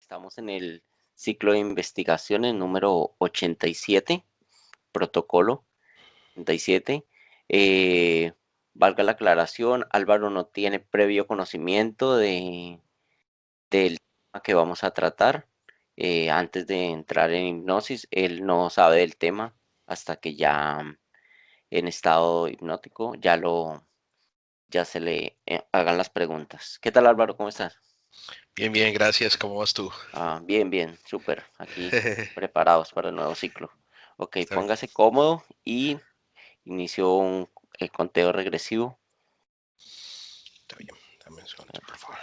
Estamos en el ciclo de investigaciones número 87, protocolo 87. Eh, Valga la aclaración, Álvaro no tiene previo conocimiento del tema que vamos a tratar. Antes de entrar en hipnosis, él no sabe del tema hasta que ya en estado hipnótico ya se le hagan las preguntas. ¿Qué tal, Álvaro? ¿Cómo estás? Bien, bien, gracias. ¿Cómo vas tú? Bien, bien, súper. Aquí preparados para el nuevo ciclo. Ok, Está bien, póngase cómodo y inició el conteo regresivo. está bien. Dame un segundo, por favor.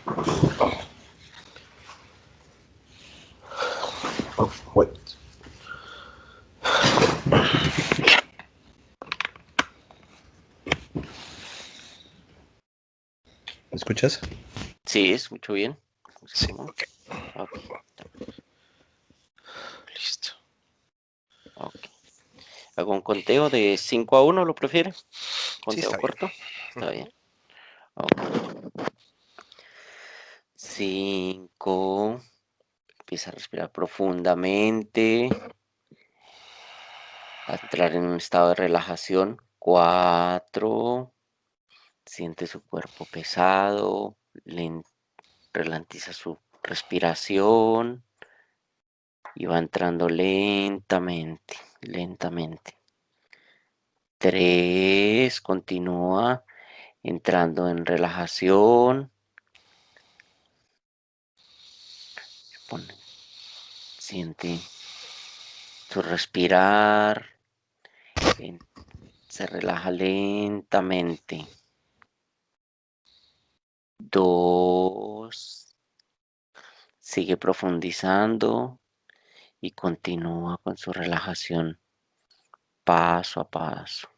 Perfecto. Wait. ¿Me escuchas? Sí, escucho bien. Póngase Sí, cómodo. ok. Ok, Listo. ok. ¿Hago un conteo de 5 a 1, lo prefiere? Sí, ¿Conteo está bien. corto? Está bien. Ok. 5. Empieza a respirar profundamente. A entrar en un estado de relajación. 4. Siente su cuerpo pesado. Ralentiza su respiración y va entrando lentamente, lentamente. 3. Continúa entrando en relajación. Pone- Siente su respirar. en- Se relaja lentamente. 2. Sigue profundizando y continúa con su relajación paso a paso.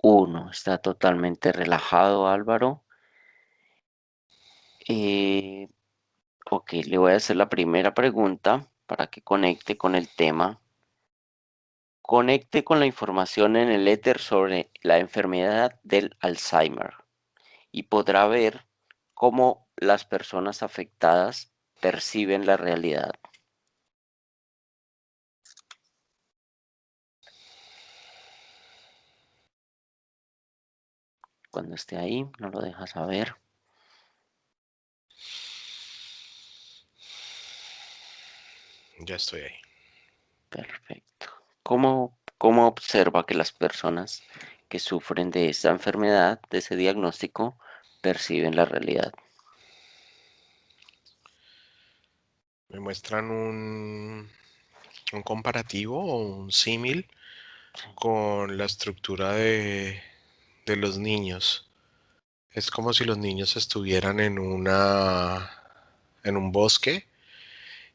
1. Está totalmente relajado, Álvaro. Eh, ok, le voy a hacer la primera pregunta para que conecte con el tema. Conecte con la información en el éter sobre la enfermedad del Alzheimer y podrá ver cómo las personas afectadas perciben la realidad. Cuando esté ahí, no lo deja saber. Ya estoy ahí. Perfecto. ¿Cómo observa que las personas que sufren de esta enfermedad, de ese diagnóstico, perciben la realidad? Me muestran un comparativo o un símil con la estructura de los niños. Es como si los niños estuvieran en un bosque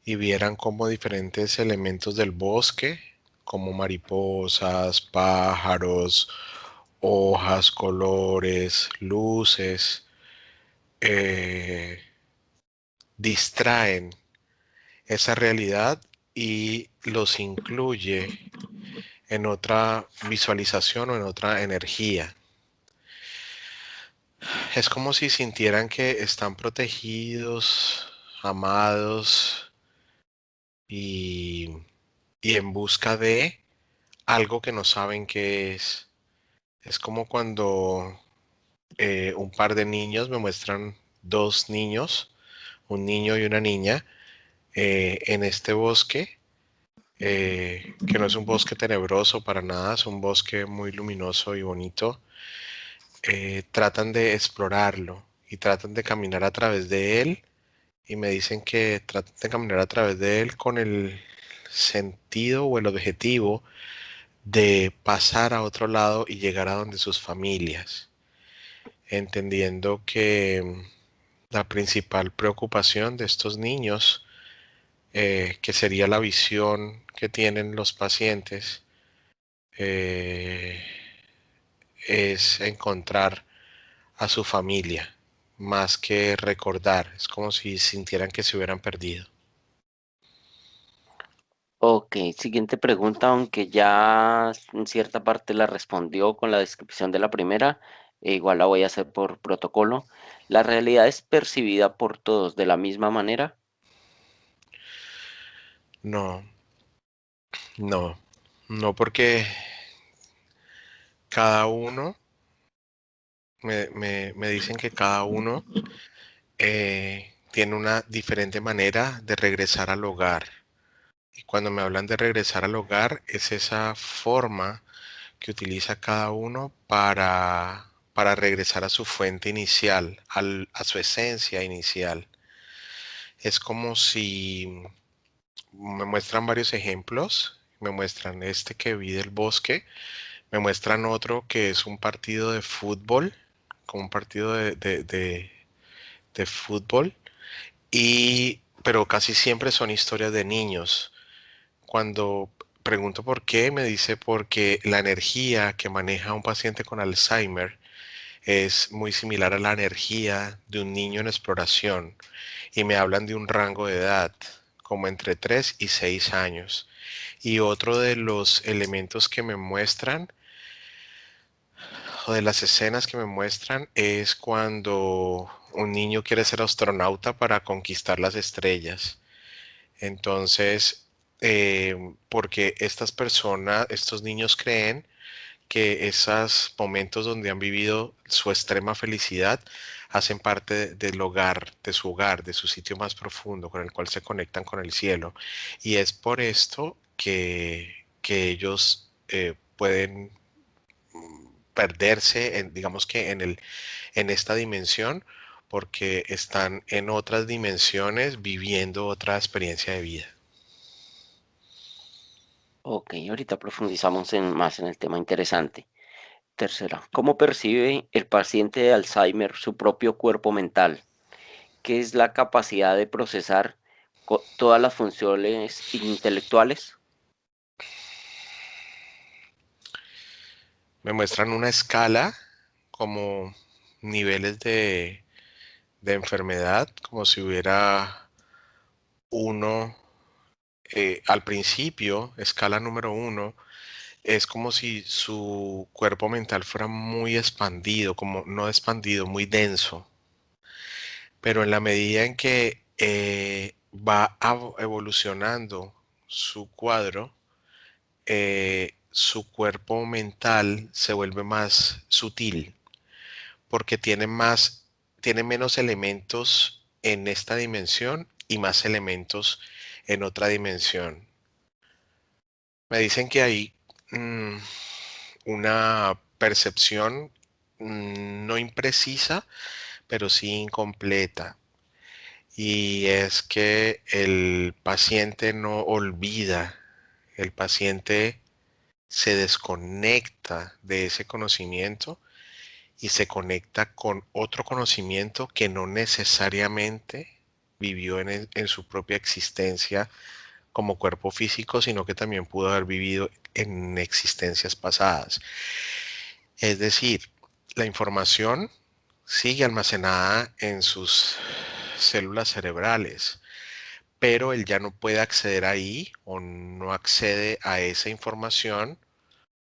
y vieran como diferentes elementos del bosque, como mariposas, pájaros, hojas, colores, luces, eh, distraen esa realidad y los incluye en otra visualización o en otra energía. Es como si sintieran que están protegidos, amados y, y en busca de algo que no saben qué es. Es como cuando un par de niños me muestran dos niños, un niño y una niña, en este bosque, que no es un bosque tenebroso para nada, es un bosque muy luminoso y bonito. Tratan de explorarlo y tratan de caminar a través de él y me dicen que tratan de caminar a través de él con el sentido o el objetivo de pasar a otro lado y llegar a donde sus familias, entendiendo que la principal preocupación de estos niños, que sería la visión que tienen los pacientes, eh, es encontrar a su familia, más que recordar. Es como si sintieran que se hubieran perdido. Ok, siguiente pregunta, aunque ya en cierta parte la respondió con la descripción de la primera, igual la voy a hacer por protocolo. ¿La realidad es percibida por todos de la misma manera? No, no, no porque cada uno, me dicen que cada uno tiene una diferente manera de regresar al hogar. Y cuando me hablan de regresar al hogar, es esa forma que utiliza cada uno para regresar a su fuente inicial, a su esencia inicial. Es como si me muestran varios ejemplos, me muestran este que vi del bosque, me muestran otro que es un partido de fútbol, como un partido de fútbol, pero casi siempre son historias de niños. Cuando pregunto por qué, me dice porque la energía que maneja un paciente con Alzheimer es muy similar a la energía de un niño en exploración y me hablan de un rango de edad como entre 3 y 6 años. Y otro de los elementos que me muestran o de las escenas que me muestran es cuando un niño quiere ser astronauta para conquistar las estrellas. Entonces, porque estas personas, estos niños creen que esos momentos donde han vivido su extrema felicidad hacen parte del hogar, de su sitio más profundo, con el cual se conectan con el cielo. Y es por esto que ellos pueden perderse, digamos que en esta dimensión, porque están en otras dimensiones viviendo otra experiencia de vida. Ok, ahorita profundizamos más en el tema interesante. Tercera, ¿cómo percibe el paciente de Alzheimer su propio cuerpo mental? ¿Qué es la capacidad de procesar todas las funciones intelectuales? Me muestran una escala como niveles de enfermedad, como si hubiera uno al principio, escala número uno, es como si su cuerpo mental fuera muy expandido, como no expandido, muy denso. Pero en la medida en que evolucionando su cuadro, su cuerpo mental se vuelve más sutil porque tiene menos elementos en esta dimensión y más elementos en otra dimensión. Me dicen que hay mm, una percepción no imprecisa, pero sí incompleta. Y es que el paciente no olvida, el paciente se desconecta de ese conocimiento y se conecta con otro conocimiento que no necesariamente vivió en su propia existencia como cuerpo físico, sino que también pudo haber vivido en existencias pasadas. Es decir, la información sigue almacenada en sus células cerebrales, pero él ya no puede acceder ahí o no accede a esa información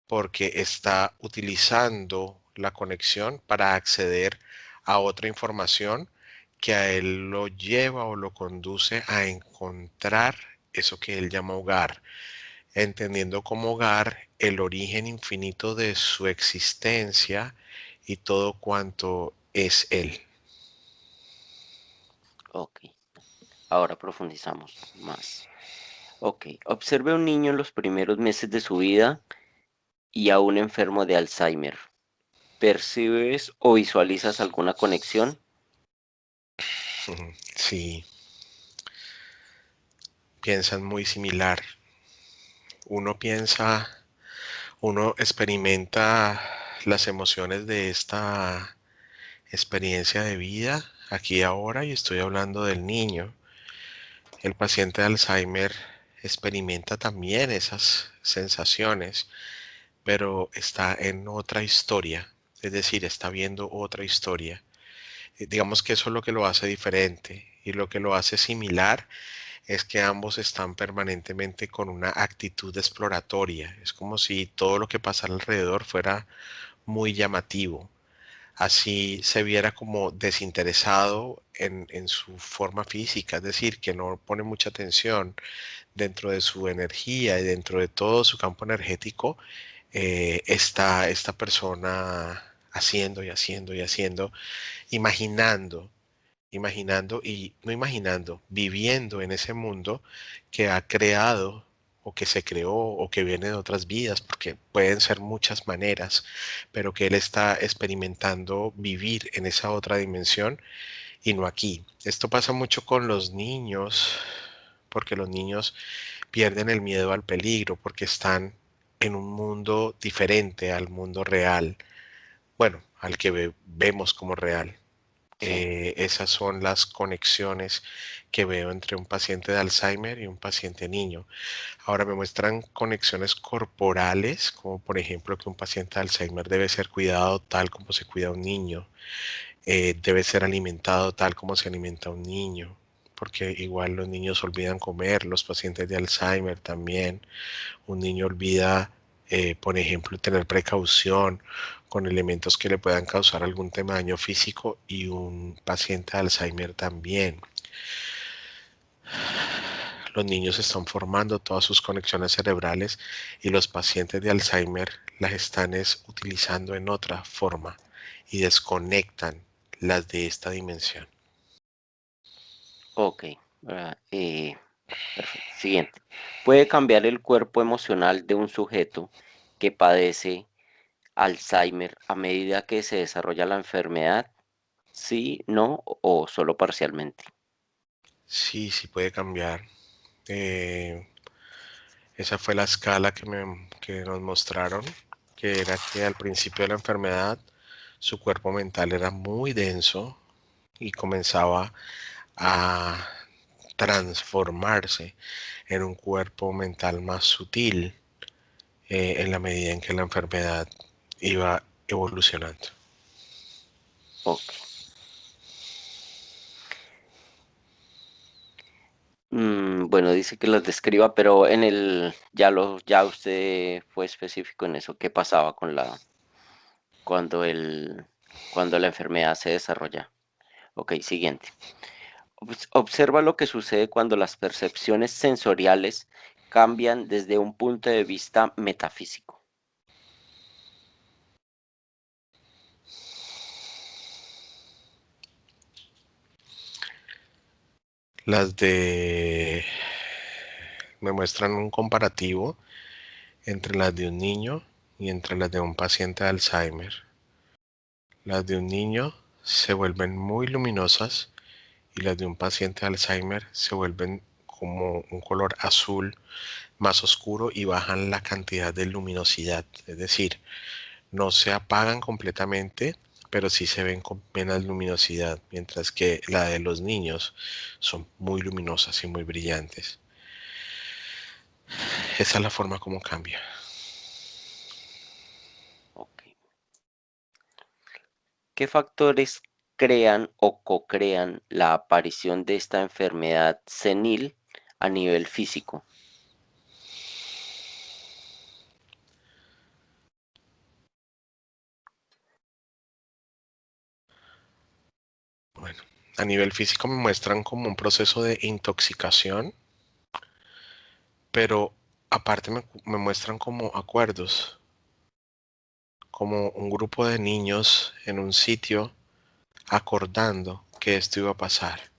porque está utilizando la conexión para acceder a otra información que a él lo lleva o lo conduce a encontrar eso que él llama hogar, entendiendo como hogar el origen infinito de su existencia y todo cuanto es él. Ok, ahora profundizamos más. Ok, observe a un niño en los primeros meses de su vida y a un enfermo de Alzheimer. ¿Percibes o visualizas alguna conexión? Sí, piensan muy similar. Uno piensa, uno experimenta las emociones de esta experiencia de vida aquí y ahora y estoy hablando del niño. El paciente de Alzheimer experimenta también esas sensaciones, pero está en otra historia, es decir, está viendo otra historia. Digamos que eso es lo que lo hace diferente y lo que lo hace similar es que ambos están permanentemente con una actitud exploratoria. Es como si todo lo que pasa alrededor fuera muy llamativo. Así se viera como desinteresado en su forma física, es decir, que no pone mucha atención dentro de su energía y dentro de todo su campo energético. Está esta persona haciendo y haciendo y haciendo, imaginando, imaginando y no imaginando, viviendo en ese mundo que ha creado o que se creó o que viene de otras vidas, porque pueden ser muchas maneras, pero que él está experimentando vivir en esa otra dimensión y no aquí. Esto pasa mucho con los niños, porque los niños pierden el miedo al peligro, porque están en un mundo diferente al mundo real, bueno, al que vemos como real. Sí. Esas son las conexiones que veo entre un paciente de Alzheimer y un paciente niño. Ahora me muestran conexiones corporales, como por ejemplo que un paciente de Alzheimer debe ser cuidado tal como se cuida un niño, debe ser alimentado tal como se alimenta un niño, porque igual los niños olvidan comer, los pacientes de Alzheimer también. Un niño olvida, por ejemplo, tener precaución con elementos que le puedan causar algún tema de daño físico y un paciente de Alzheimer también. Los niños están formando todas sus conexiones cerebrales y los pacientes de Alzheimer las están utilizando en otra forma y desconectan las de esta dimensión. Ok. ¿Verdad? Perfecto. Siguiente. ¿Puede cambiar el cuerpo emocional de un sujeto que padece Alzheimer a medida que se desarrolla la enfermedad? Sí, no o solo parcialmente. Sí, sí puede cambiar. Esa fue la escala que nos mostraron, que era que al principio de la enfermedad su cuerpo mental era muy denso y comenzaba a transformarse en un cuerpo mental más sutil en la medida en que la enfermedad iba evolucionando. Ok. Bueno, dice que las describa, pero ya usted fue específico en eso. ¿Qué pasaba con cuando cuando la enfermedad se desarrolla? Ok, siguiente. Observa lo que sucede cuando las percepciones sensoriales cambian desde un punto de vista metafísico. Las de me muestran un comparativo entre las de un niño y entre las de un paciente de Alzheimer. Las de un niño se vuelven muy luminosas y las de un paciente de Alzheimer se vuelven como un color azul más oscuro y bajan la cantidad de luminosidad. Es decir, no se apagan completamente, pero sí se ven con menos luminosidad, mientras que la de los niños son muy luminosas y muy brillantes. Esa es la forma como cambia. Ok. ¿Qué factores crean o co-crean la aparición de esta enfermedad senil a nivel físico? Bueno, a nivel físico me muestran como un proceso de intoxicación, pero aparte me muestran como acuerdos, como un grupo de niños en un sitio acordando que esto iba a pasar.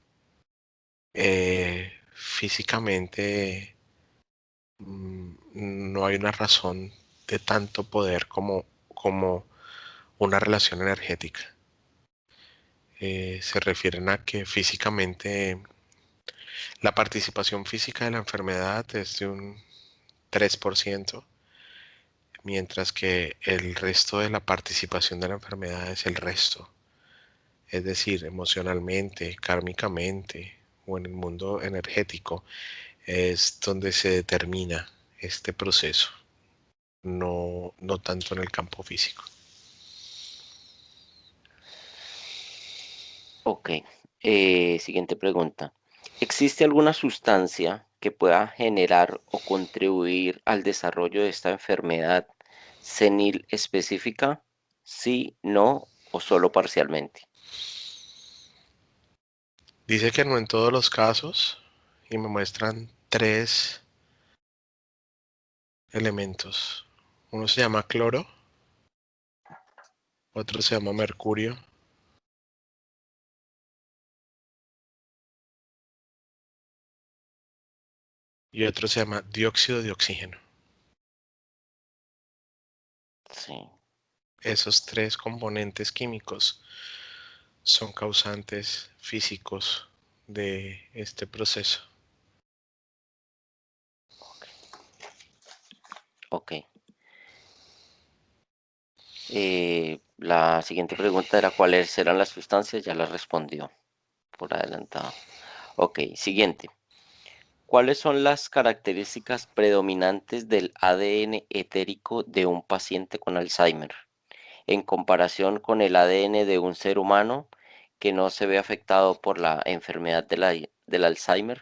Físicamente no hay una razón de tanto poder como una relación energética. Se refieren a que físicamente la participación física de la enfermedad es de un 3%, mientras que el resto de la participación de la enfermedad es el resto. Es decir, emocionalmente, kármicamente o en el mundo energético es donde se determina este proceso, no tanto en el campo físico. Ok. Siguiente pregunta. ¿Existe alguna sustancia que pueda generar o contribuir al desarrollo de esta enfermedad senil específica? Sí, no o solo parcialmente. Dice que no en todos los casos y me muestran tres elementos. Uno se llama cloro, otro se llama mercurio y otro se llama dióxido de oxígeno. Sí, Esos tres componentes químicos son causantes físicos de este proceso. ok. Ok. La siguiente pregunta era cuáles serán las sustancias, ya la respondió por adelantado. Ok, siguiente. ¿Cuáles son las características predominantes del ADN etérico de un paciente con Alzheimer en comparación con el ADN de un ser humano que no se ve afectado por la enfermedad del Alzheimer?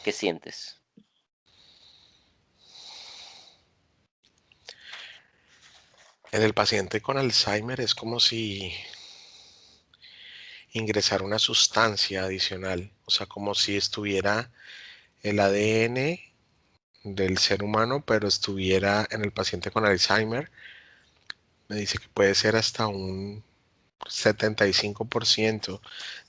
¿Qué sientes? En el paciente con Alzheimer es como si ingresara una sustancia adicional, o sea, como si estuviera el ADN del ser humano, pero estuviera en el paciente con Alzheimer. Me dice que puede ser hasta un 75%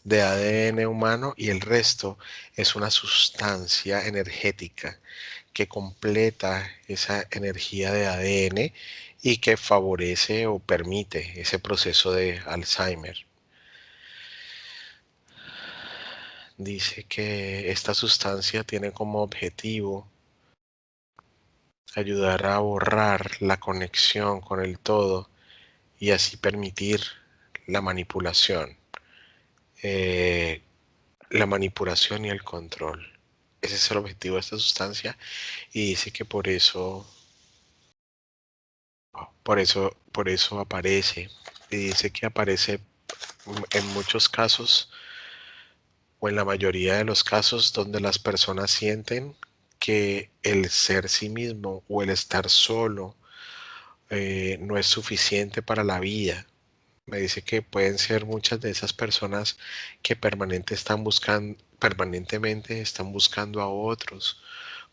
de ADN humano y el resto es una sustancia energética que completa esa energía de ADN y que favorece o permite ese proceso de Alzheimer. Dice que esta sustancia tiene como objetivo ayudar a borrar la conexión con el todo y así permitir la manipulación, eh, la manipulación y el control. Ese es el objetivo de esta sustancia y dice que por eso aparece. Y dice que aparece en muchos casos o en la mayoría de los casos donde las personas sienten que el ser sí mismo o el estar solo no es suficiente para la vida. Me dice que pueden ser muchas de esas personas que permanentemente están buscando a otros,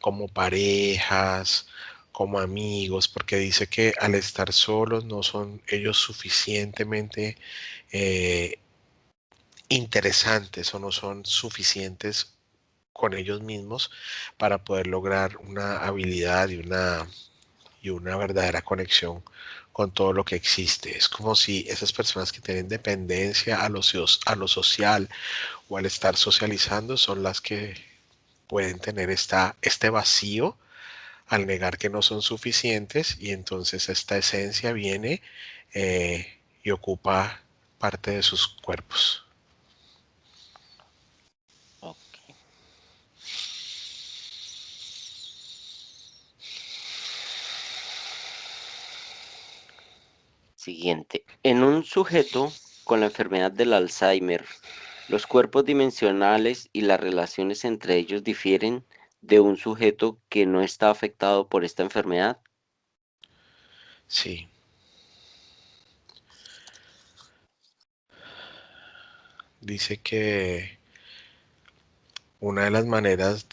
como parejas, como amigos, porque dice que al estar solos no son ellos suficientemente eh, interesantes o no son suficientes con ellos mismos para poder lograr una habilidad y una verdadera conexión con todo lo que existe. Es como si esas personas que tienen dependencia a lo social o al estar socializando son las que pueden tener este vacío al negar que no son suficientes y entonces esta esencia viene y ocupa parte de sus cuerpos. Ok. Siguiente. En un sujeto con la enfermedad del Alzheimer, los cuerpos dimensionales y las relaciones entre ellos difieren de un sujeto que no está afectado por esta enfermedad. Sí, dice que una de las maneras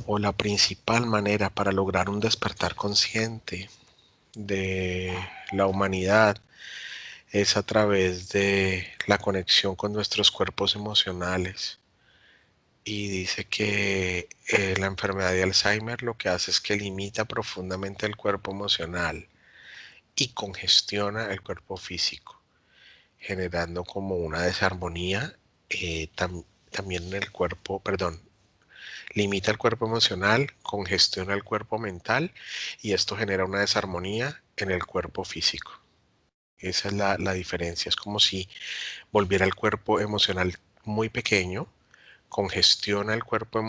o la principal manera para lograr un despertar consciente de la humanidad es a través de la conexión con nuestros cuerpos emocionales. Y dice que la enfermedad de Alzheimer lo que hace es que limita profundamente el cuerpo emocional y congestiona el cuerpo físico, generando como una desarmonía también en el cuerpo, perdón, limita el cuerpo emocional, congestiona el cuerpo mental y esto genera una desarmonía en el cuerpo físico. Esa es la diferencia. Es como si volviera el cuerpo emocional muy pequeño, congestiona el cuerpo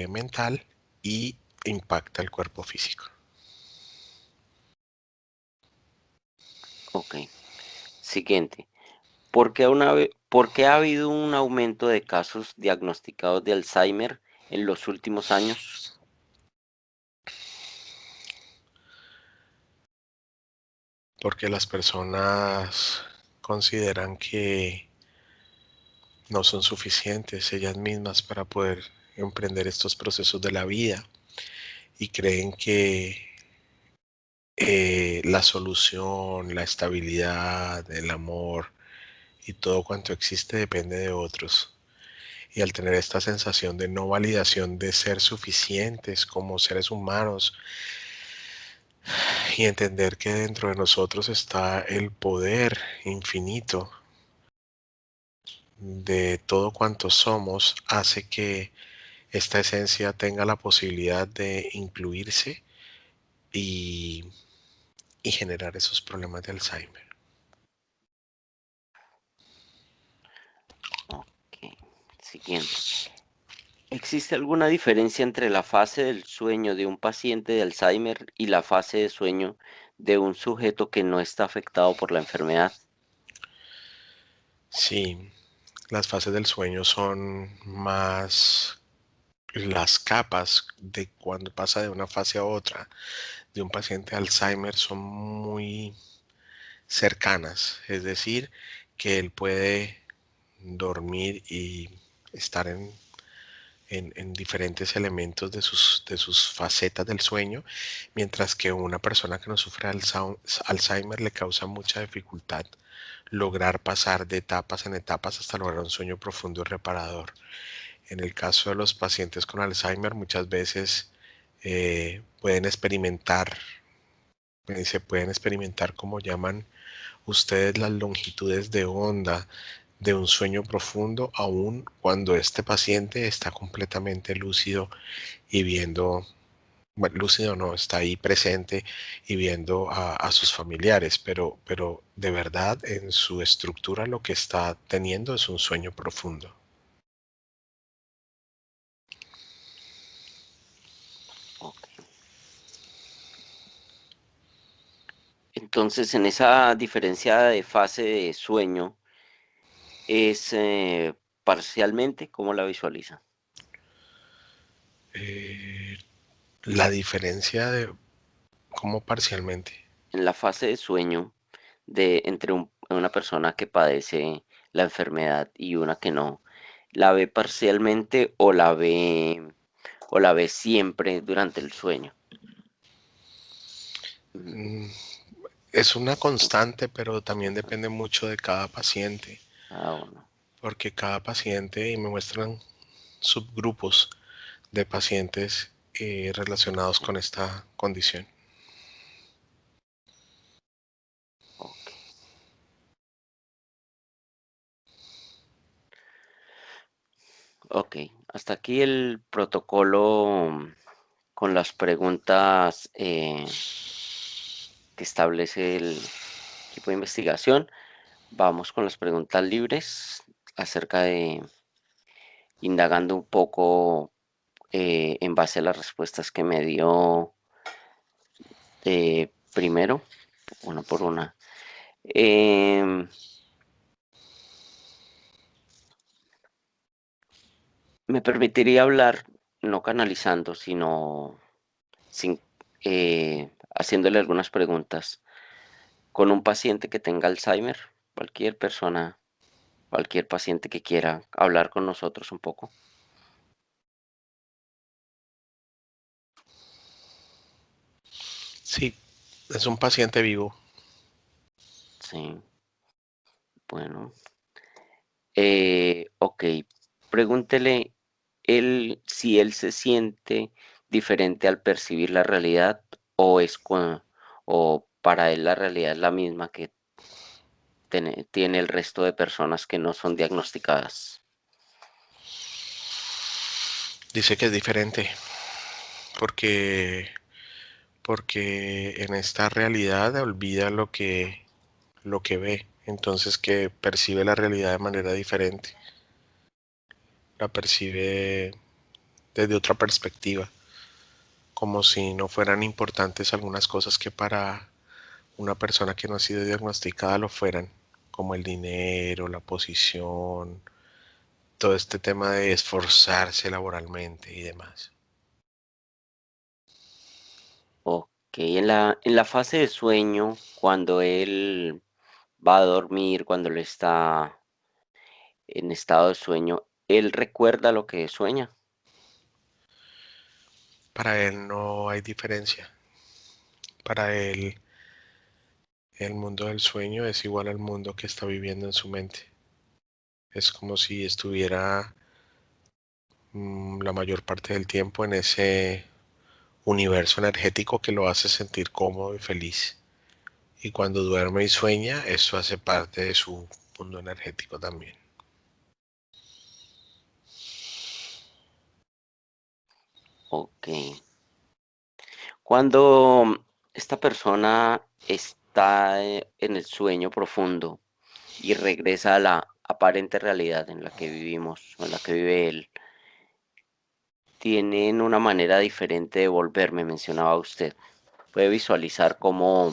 mental y impacta el cuerpo físico. Ok. Siguiente. ¿Por qué ha habido un aumento de casos diagnosticados de Alzheimer en los últimos años? Porque las personas consideran que no son suficientes ellas mismas para poder emprender estos procesos de la vida y creen que la solución, la estabilidad, el amor y todo cuanto existe depende de otros. Y al tener esta sensación de no validación de ser suficientes como seres humanos y entender que dentro de nosotros está el poder infinito de todo cuanto somos, hace que esta esencia tenga la posibilidad de incluirse y, y generar esos problemas de Alzheimer. Ok, siguiente. ¿Existe alguna diferencia entre la fase del sueño de un paciente de Alzheimer y la fase de sueño de un sujeto que no está afectado por la enfermedad? Sí, las fases del sueño son más las capas de cuando pasa de una fase a otra de un paciente de Alzheimer son muy cercanas, es decir, que él puede dormir y estar en diferentes elementos de sus facetas del sueño, mientras que una persona que no sufre Alzheimer le causa mucha dificultad lograr pasar de etapas en etapas hasta lograr un sueño profundo y reparador. En el caso de los pacientes con Alzheimer, muchas veces pueden experimentar, se pueden experimentar como llaman ustedes las longitudes de onda de un sueño profundo, aun cuando este paciente está completamente lúcido y viendo, bueno, lúcido no, está ahí presente y viendo a sus familiares, pero de verdad en su estructura lo que está teniendo es un sueño profundo. Ok. Entonces, en esa diferencia de fase de sueño, ¿es parcialmente? ¿Cómo la visualiza? Eh, la diferencia de cómo parcialmente. En la fase de sueño entre una persona que padece la enfermedad y una que no, ¿la ve parcialmente o la ve siempre durante el sueño? Mm, Mm, Es una constante, pero también depende mucho de cada paciente, ah, bueno, porque cada paciente, y me muestran subgrupos de pacientes relacionados con esta condición. ok. Ok, hasta aquí el protocolo con las preguntas que establece el equipo de investigación. Vamos con las preguntas libres acerca de indagando un poco en base a las respuestas que me dio primero, una por una. Em, Me permitiría hablar, no canalizando, sino sin, haciéndole algunas preguntas con un paciente que tenga Alzheimer, cualquier persona, cualquier paciente que quiera hablar con nosotros un poco. Sí, es un paciente vivo. Sí, bueno. Ok, pregúntele si él se siente diferente al percibir la realidad o para él la realidad es la misma que tiene el resto de personas que no son diagnosticadas. Dice que es diferente porque, porque en esta realidad olvida lo que ve, entonces que percibe la realidad de manera diferente, la percibe desde otra perspectiva, como si no fueran importantes algunas cosas que para una persona que no ha sido diagnosticada lo fueran, como el dinero, la posición, todo este tema de esforzarse laboralmente y demás. Ok, en la fase de sueño, cuando él va a dormir, cuando él está en estado de sueño, él recuerda lo que sueña. Para él no hay diferencia. Para él el mundo del sueño es igual al mundo que está viviendo en su mente. Es como si estuviera la mayor parte del tiempo en ese universo energético que lo hace sentir cómodo y feliz. Y cuando duerme y sueña, eso hace parte de su mundo energético también. Ok. Cuando esta persona está en el sueño profundo y regresa a la aparente realidad en la que vivimos, o en la que vive él, tienen una manera diferente de volver, me mencionaba usted. Puede visualizar cómo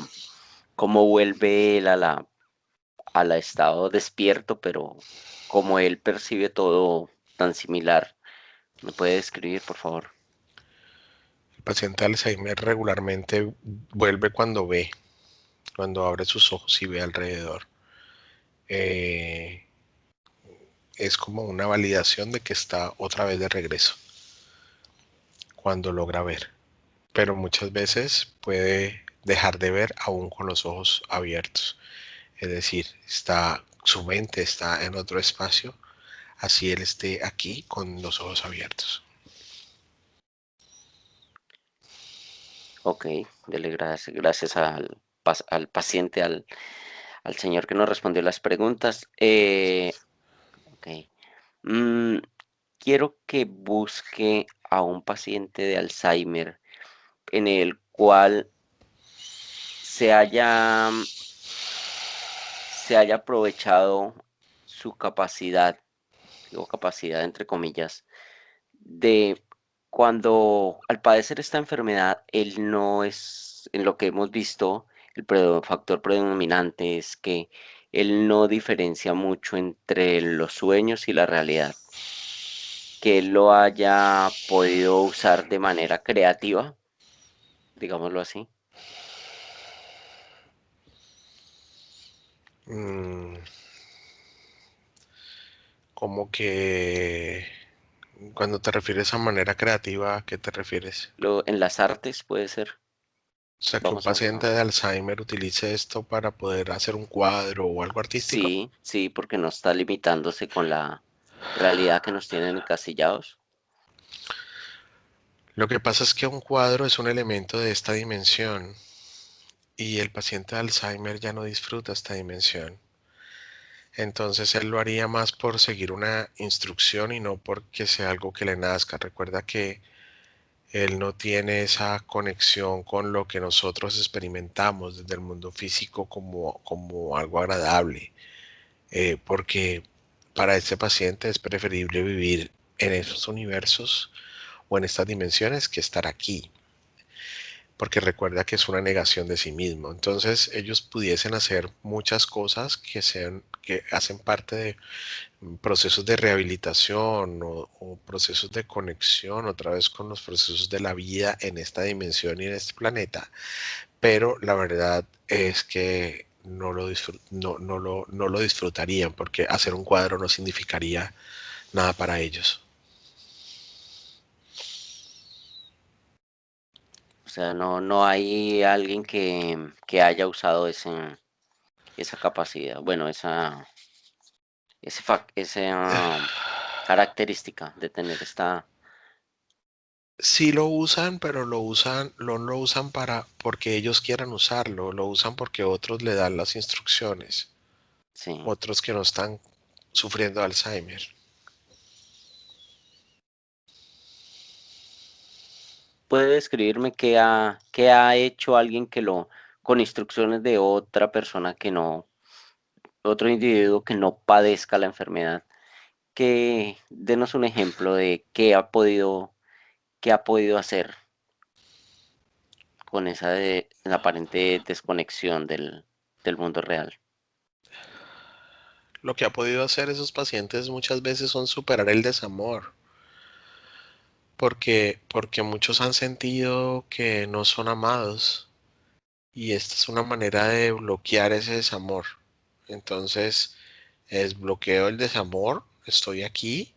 vuelve él a la estado despierto, pero como él percibe todo tan similar. ¿Me puede describir, por favor? El paciente de Alzheimer regularmente vuelve cuando ve, cuando abre sus ojos y ve alrededor. Eh, es como una validación de que está otra vez de regreso, cuando logra ver. Pero muchas veces puede dejar de ver aún con los ojos abiertos. Es decir, su mente está en otro espacio, así él esté aquí con los ojos abiertos. Ok, dele gracias, gracias al paciente, al señor que nos respondió las preguntas. Ok. Mm, quiero que busque a un paciente de Alzheimer en el cual se haya, se haya aprovechado su capacidad, digo capacidad entre comillas, de cuando al padecer esta enfermedad, él no es, en lo que hemos visto, el factor predominante es que él no diferencia mucho entre los sueños y la realidad, que él lo haya podido usar de manera creativa, digámoslo así. Mm, como que cuando te refieres a manera creativa, ¿a qué te refieres? En las artes puede ser, O sea, que un vamos paciente de Alzheimer utilice esto para poder hacer un cuadro o algo artístico. sí, sí, porque no está limitándose con la realidad que nos tienen encasillados. Lo que pasa es que un cuadro es un elemento de esta dimensión y el paciente de Alzheimer ya no disfruta esta dimensión. Entonces él lo haría más por seguir una instrucción y no porque sea algo que le nazca. Recuerda que él no tiene esa conexión con lo que nosotros experimentamos desde el mundo físico como algo agradable, porque para este paciente es preferible vivir en esos universos o en estas dimensiones que estar aquí, porque recuerda que es una negación de sí mismo. Entonces ellos pudiesen hacer muchas cosas que hacen parte de procesos de rehabilitación o procesos de conexión otra vez con los procesos de la vida en esta dimensión y en este planeta, pero la verdad es que no lo disfrutarían porque hacer un cuadro no significaría nada para ellos. O sea, no hay alguien que haya usado esa capacidad, bueno, esa característica de tener esta, Sí lo usan, pero lo usan porque ellos quieran usarlo, lo usan porque otros le dan las instrucciones, sí. otros que no están sufriendo Alzheimer. ¿Puede describirme qué ha hecho alguien con instrucciones de otra persona que no, otro individuo que no padezca la enfermedad? Denos un ejemplo de qué ha podido hacer con la aparente desconexión del mundo real. Lo que ha podido hacer esos pacientes muchas veces son superar el desamor, porque muchos han sentido que no son amados y esta es una manera de bloquear ese desamor. Entonces, es bloqueo el desamor, estoy aquí,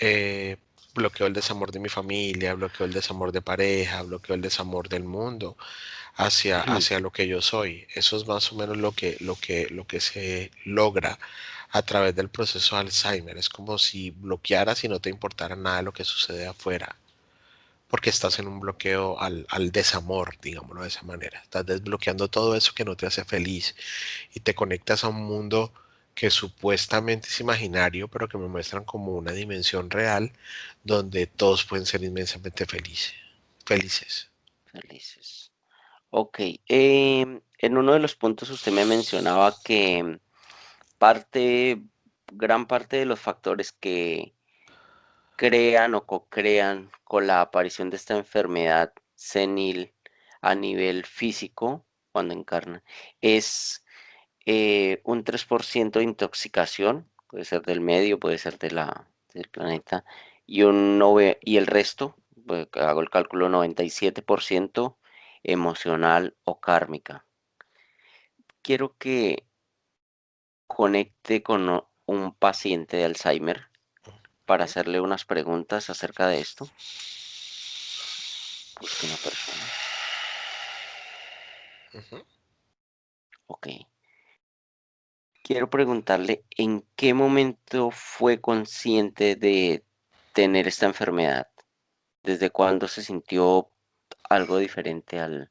eh, bloqueo el desamor de mi familia, bloqueo el desamor de pareja, bloqueo el desamor del mundo hacia lo que yo soy. Eso es más o menos lo que se logra a través del proceso de Alzheimer. Es como si bloquearas y no te importara nada de lo que sucede afuera, porque estás en un bloqueo al desamor, digámoslo de esa manera. Estás desbloqueando todo eso que no te hace feliz y te conectas a un mundo que supuestamente es imaginario, pero que me muestran como una dimensión real donde todos pueden ser inmensamente felices. Felices. Felices. Ok, en uno de los puntos usted me mencionaba que parte, gran parte de los factores que crean o co-crean con la aparición de esta enfermedad senil a nivel físico, cuando encarna, es un 3% de intoxicación, puede ser del medio, puede ser del planeta, y el resto, pues, hago el cálculo, 97% emocional o kármica. Quiero que conecte con un paciente de Alzheimer para hacerle unas preguntas acerca de esto. Busque una persona. Ujú. Ok. Quiero preguntarle en qué momento fue consciente de tener esta enfermedad. ¿Desde cuándo se sintió algo diferente al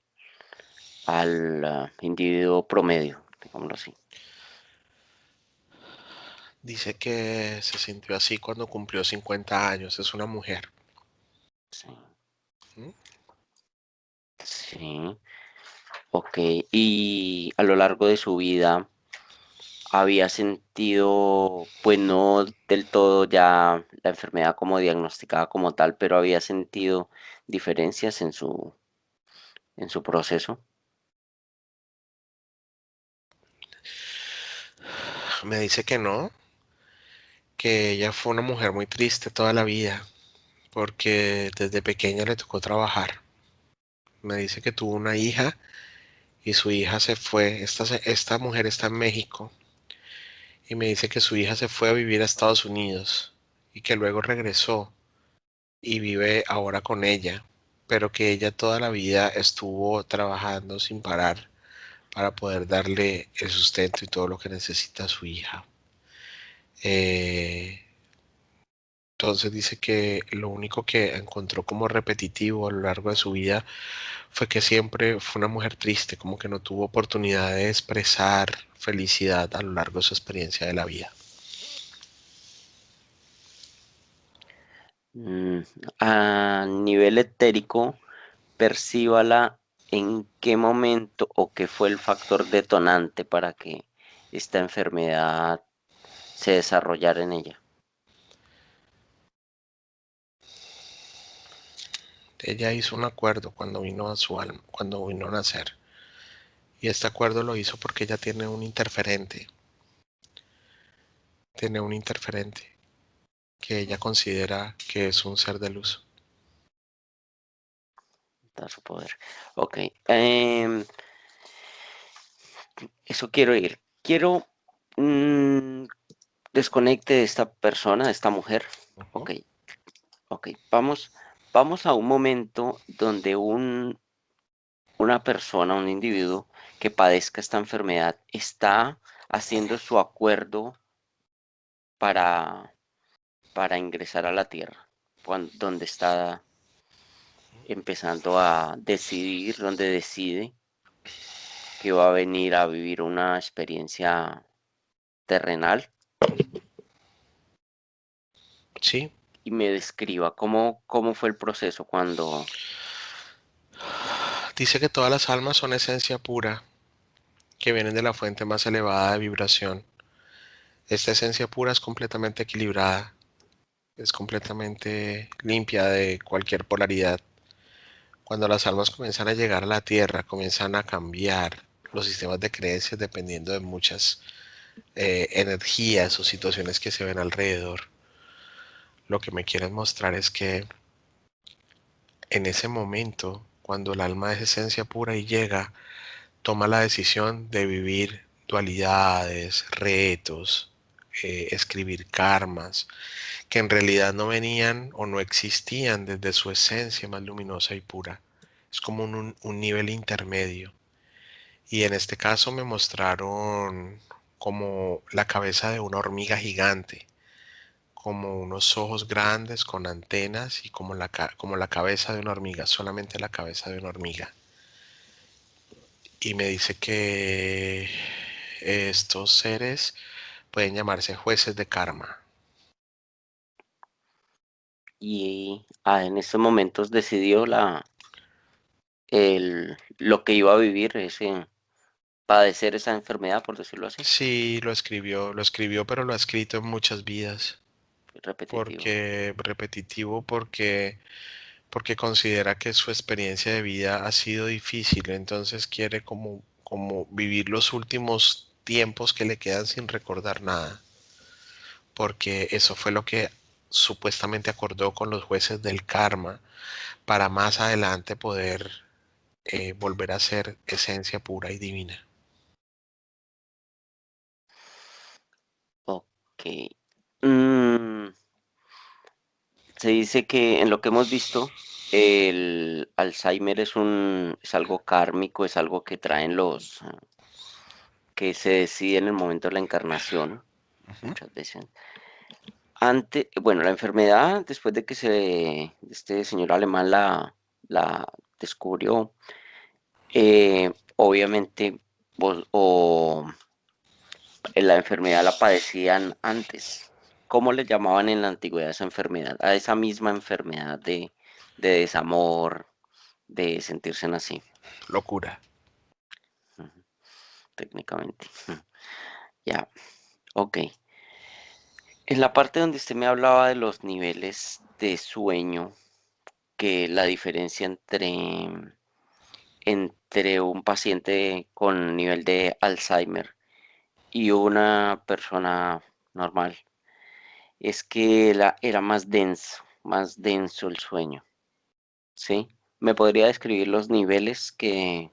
individuo promedio, digámoslo así? Dice que se sintió así cuando cumplió 50 años. Es una mujer. Sí, ¿Mm? sí, ok. Y a lo largo de su vida había sentido, pues no del todo ya la enfermedad como diagnosticada como tal, pero había sentido diferencias en su proceso. Me dice que no, que ella fue una mujer muy triste toda la vida, porque desde pequeña le tocó trabajar. Me dice que tuvo una hija y su hija se fue. Esta mujer está en México y me dice que su hija se fue a vivir a Estados Unidos y que luego regresó y vive ahora con ella, pero que ella toda la vida estuvo trabajando sin parar para poder darle el sustento y todo lo que necesita su hija. Eh, entonces dice que lo único que encontró como repetitivo a lo largo de su vida fue que siempre fue una mujer triste, como que no tuvo oportunidad de expresar felicidad a lo largo de su experiencia de la vida. Mm, a nivel etérico, percíbala en qué momento o qué fue el factor detonante para que esta enfermedad se desarrollara en ella. Ella hizo un acuerdo cuando vino a su alma, cuando vino a nacer. Y este acuerdo lo hizo porque ella tiene un interferente que ella considera que es un ser de luz. Da su poder. Ok. em, Eso quiero ir. Quiero mm, desconecte de esta persona, de esta mujer. Ujú. Ok, ok. Vamos a un momento donde una persona, un individuo que padezca esta enfermedad está haciendo su acuerdo para, para ingresar a la Tierra, donde está empezando a decidir, donde decide que va a venir a vivir una experiencia terrenal Sí, y me describa cómo fue el proceso cuando... dice que todas las almas son esencia pura, que vienen de la fuente más elevada de vibración. Esta esencia pura es completamente equilibrada, es completamente limpia de cualquier polaridad. Cuando las almas comienzan a llegar a la Tierra, comienzan a cambiar los sistemas de creencias dependiendo de muchas. energías o situaciones que se ven alrededor. Lo que me quieren mostrar es que en ese momento, cuando el alma es esencia pura y llega, toma la decisión de vivir dualidades, retos, escribir karmas, que en realidad no venían o no existían desde su esencia más luminosa y pura. Es como un nivel intermedio. Y en este caso me mostraron como la cabeza de una hormiga gigante, como unos ojos grandes con antenas y como la cabeza de una hormiga, solamente la cabeza de una hormiga. Y me dice que estos seres pueden llamarse jueces de karma. Y en estos momentos decidió lo que iba a vivir, ese, padecer esa enfermedad, por decirlo así, Sí, lo escribió, pero lo ha escrito en muchas vidas. repetitivo. Porque repetitivo, porque considera que su experiencia de vida ha sido difícil, entonces quiere como vivir los últimos tiempos que le quedan sin recordar nada, porque eso fue lo que supuestamente acordó con los jueces del karma para más adelante poder volver a ser esencia pura y divina. Ok. Mm, Se dice que en lo que hemos visto, el Alzheimer es algo kármico, es algo que traen que se decide en el momento de la encarnación, Ujú. muchas veces. Bueno, la enfermedad, después de que este señor alemán la descubrió, obviamente, la enfermedad la padecían antes. ¿Cómo le llamaban en la antigüedad a esa enfermedad? A esa misma enfermedad de desamor, de sentirse así, Locura. ujú, técnicamente. Ya, ok. En la parte donde usted me hablaba de los niveles de sueño, que la diferencia entre un paciente con nivel de Alzheimer y una persona normal, es que era más denso el sueño, ¿sí? ¿Me podría describir los niveles que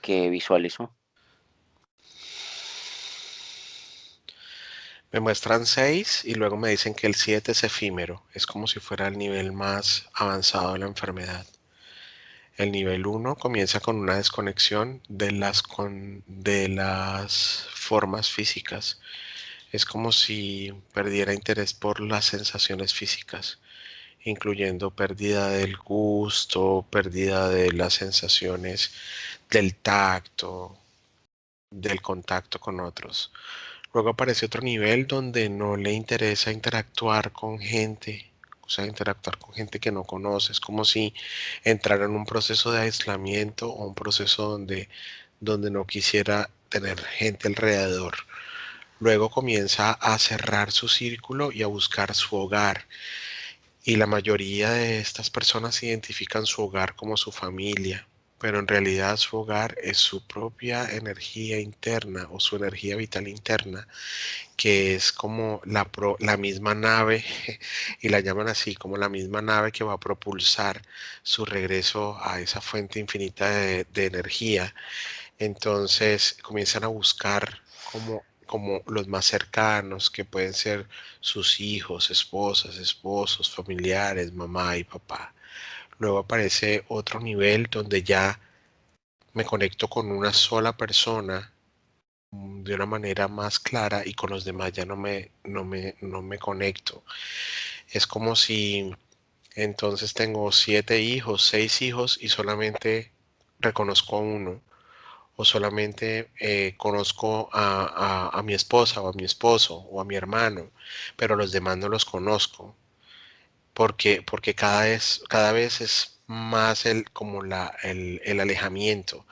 visualizó? Me muestran 6 y luego me dicen que el 7 es efímero. Es como si fuera el nivel más avanzado de la enfermedad. El nivel uno comienza con una desconexión de las formas físicas. Es como si perdiera interés por las sensaciones físicas, incluyendo pérdida del gusto, pérdida de las sensaciones del tacto, del contacto con otros. Luego aparece otro nivel donde no le interesa interactuar con gente, o sea, interactuar con gente que no conoce. Es como si entrara en un proceso de aislamiento o un proceso donde no quisiera tener gente alrededor. Luego comienza a cerrar su círculo y a buscar su hogar. Y la mayoría de estas personas identifican su hogar como su familia, pero en realidad su hogar es su propia energía interna o su energía vital interna, que es como la misma nave, y la llaman así, como la misma nave que va a propulsar su regreso a esa fuente infinita de energía. Entonces comienzan a buscar como los más cercanos, que pueden ser sus hijos, esposas, esposos, familiares, mamá y papá. Luego aparece otro nivel donde ya me conecto con una sola persona de una manera más clara y con los demás ya no me conecto. Es como si entonces tengo 7 hijos, 6 hijos y solamente reconozco a uno o solamente conozco a mi esposa o a mi esposo o a mi hermano, pero los demás no los conozco porque cada vez es más el alejamiento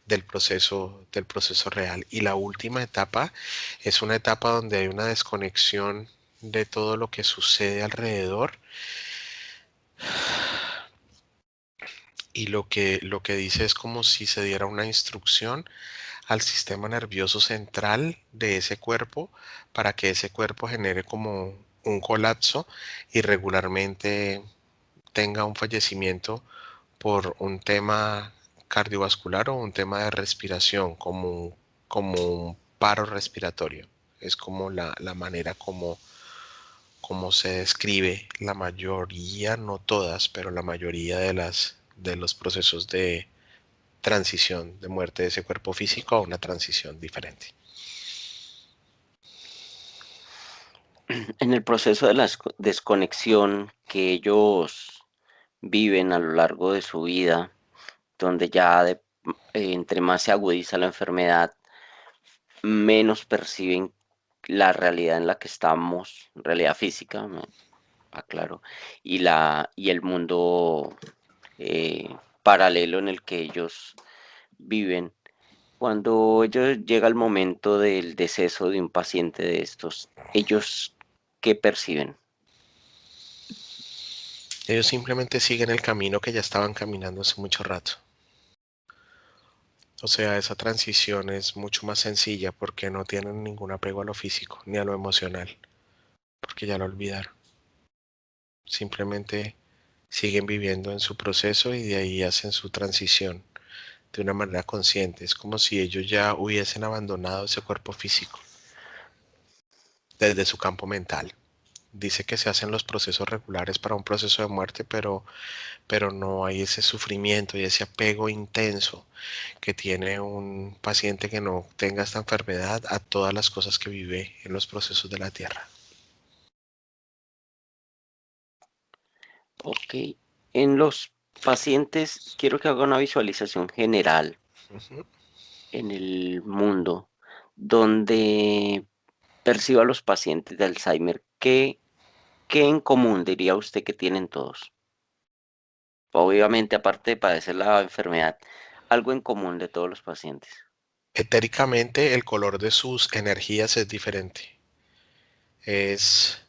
del proceso real. Y la última etapa es una etapa donde hay una desconexión de todo lo que sucede alrededor y lo que dice es como si se diera una instrucción al sistema nervioso central de ese cuerpo para que ese cuerpo genere como un colapso y regularmente tenga un fallecimiento por un tema cardiovascular o un tema de respiración, como un paro respiratorio. Es como la manera como se describe la mayoría, no todas, pero la mayoría de los procesos de transición de muerte de ese cuerpo físico a una transición diferente. En el proceso de la desconexión que ellos viven a lo largo de su vida, donde ya entre más se agudiza la enfermedad, menos perciben la realidad en la que estamos, realidad física, aclaro, y el mundo paralelo en el que ellos viven. Cuando ellos llega el momento del deceso de un paciente de estos, ellos ¿qué perciben? Ellos simplemente siguen el camino que ya estaban caminando hace mucho rato. O sea, esa transición es mucho más sencilla porque no tienen ningún apego a lo físico ni a lo emocional, porque ya lo olvidaron. Simplemente siguen viviendo en su proceso y de ahí hacen su transición de una manera consciente. Es como si ellos ya hubiesen abandonado ese cuerpo físico desde su campo mental. Dice que se hacen los procesos regulares para un proceso de muerte, pero no hay ese sufrimiento y ese apego intenso que tiene un paciente que no tenga esta enfermedad a todas las cosas que vive en los procesos de la tierra. Ok. En los pacientes, quiero que haga una visualización general Ujú. en el mundo donde perciba a los pacientes de Alzheimer. ¿Qué en común diría usted que tienen todos? Obviamente, aparte de padecer la enfermedad, algo en común de todos los pacientes. Etéricamente, el color de sus energías es diferente. Es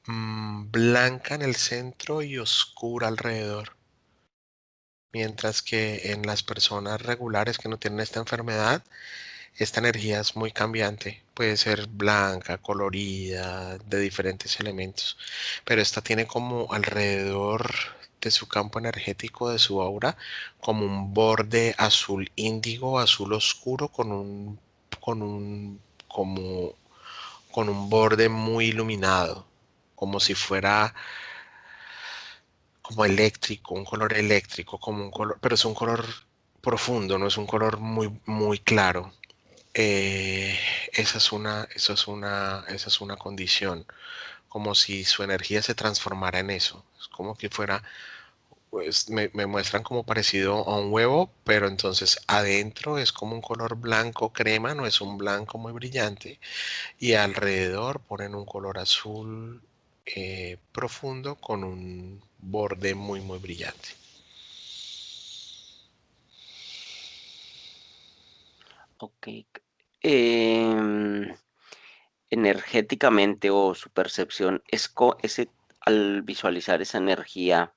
blanca en el centro y oscura alrededor. Mientras que en las personas regulares que no tienen esta enfermedad, esta energía es muy cambiante. Puede ser blanca, colorida, de diferentes elementos. Pero esta tiene como alrededor de su campo energético, de su aura, como un borde azul índigo, azul oscuro, con un, como, con un borde muy iluminado, como si fuera como eléctrico, un color eléctrico, como un color, pero es un color profundo, no es un color muy claro. Eh, esa es una condición, como si su energía se transformara en eso. Es como que fuera, pues me muestran como parecido a un huevo, pero entonces adentro es como un color blanco crema, no es un blanco muy brillante, y alrededor ponen un color azul profundo con un borde muy brillante. Ok. Em, Energéticamente o su percepción, al visualizar esa energía,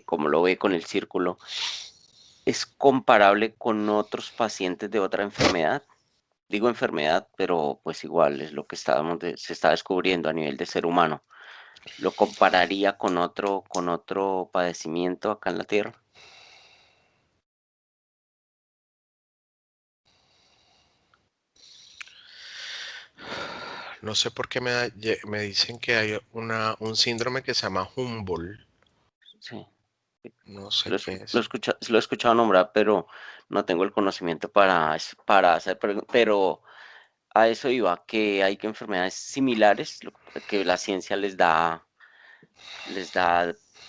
como lo ve con el círculo, ¿es comparable con otros pacientes de otra enfermedad? Digo enfermedad, pero pues igual es lo que se está descubriendo a nivel de ser humano. ¿Lo compararía con otro padecimiento acá en la Tierra? No sé por qué me dicen que hay un síndrome que se llama Humboldt. Sí. No sé qué es. Lo he escuchado nombrar, pero no tengo el conocimiento para hacer preguntas. Pero a eso iba, que hay que enfermedades similares, que la ciencia les da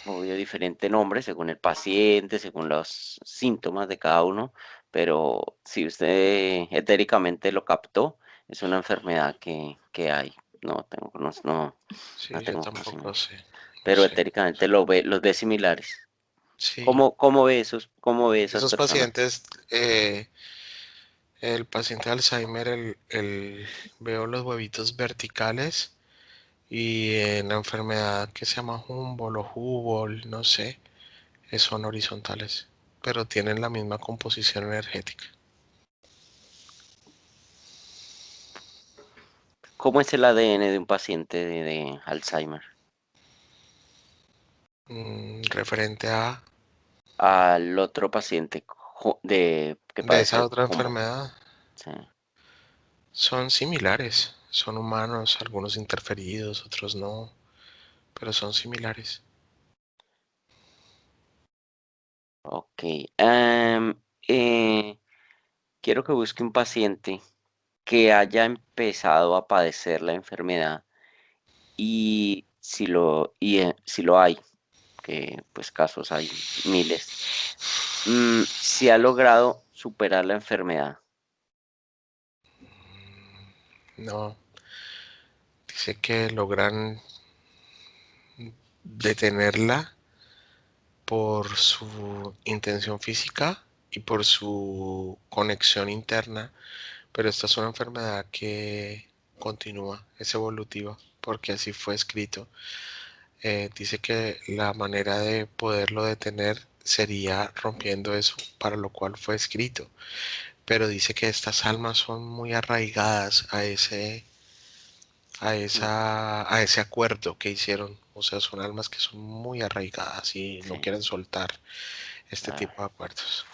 obvio diferente nombre según el paciente, según los síntomas de cada uno, pero si usted etéricamente lo captó, es una enfermedad que hay. No Sí, yo tengo tampoco conocimiento, sé. No pero sé. etéricamente los ve similares. Sí, Cómo ve esas esos personas? pacientes, el paciente de Alzheimer, veo los huevitos verticales y en la enfermedad que se llama Humboldt o Hubble, no sé, son horizontales, pero tienen la misma composición energética. ¿Cómo es el ADN de un paciente de Alzheimer? Referente a Al otro paciente que de padece esa el otra combo. enfermedad Sí. son similares, son humanos, algunos interferidos, otros no, pero son similares. Ok. Em, eh, quiero que busque un paciente que haya empezado a padecer la enfermedad y si lo hay, que pues casos hay miles, si ha logrado superar la enfermedad. No, dice que logran detenerla por su intención física y por su conexión interna, pero esta es una enfermedad que continúa, es evolutiva, porque así fue escrito. Dice que la manera de poderlo detener sería rompiendo eso para lo cual fue escrito, pero dice que estas almas son muy arraigadas Mm, a ese acuerdo que hicieron. O sea, son almas que son muy arraigadas y no sí, quieren soltar este ah, tipo de acuerdos.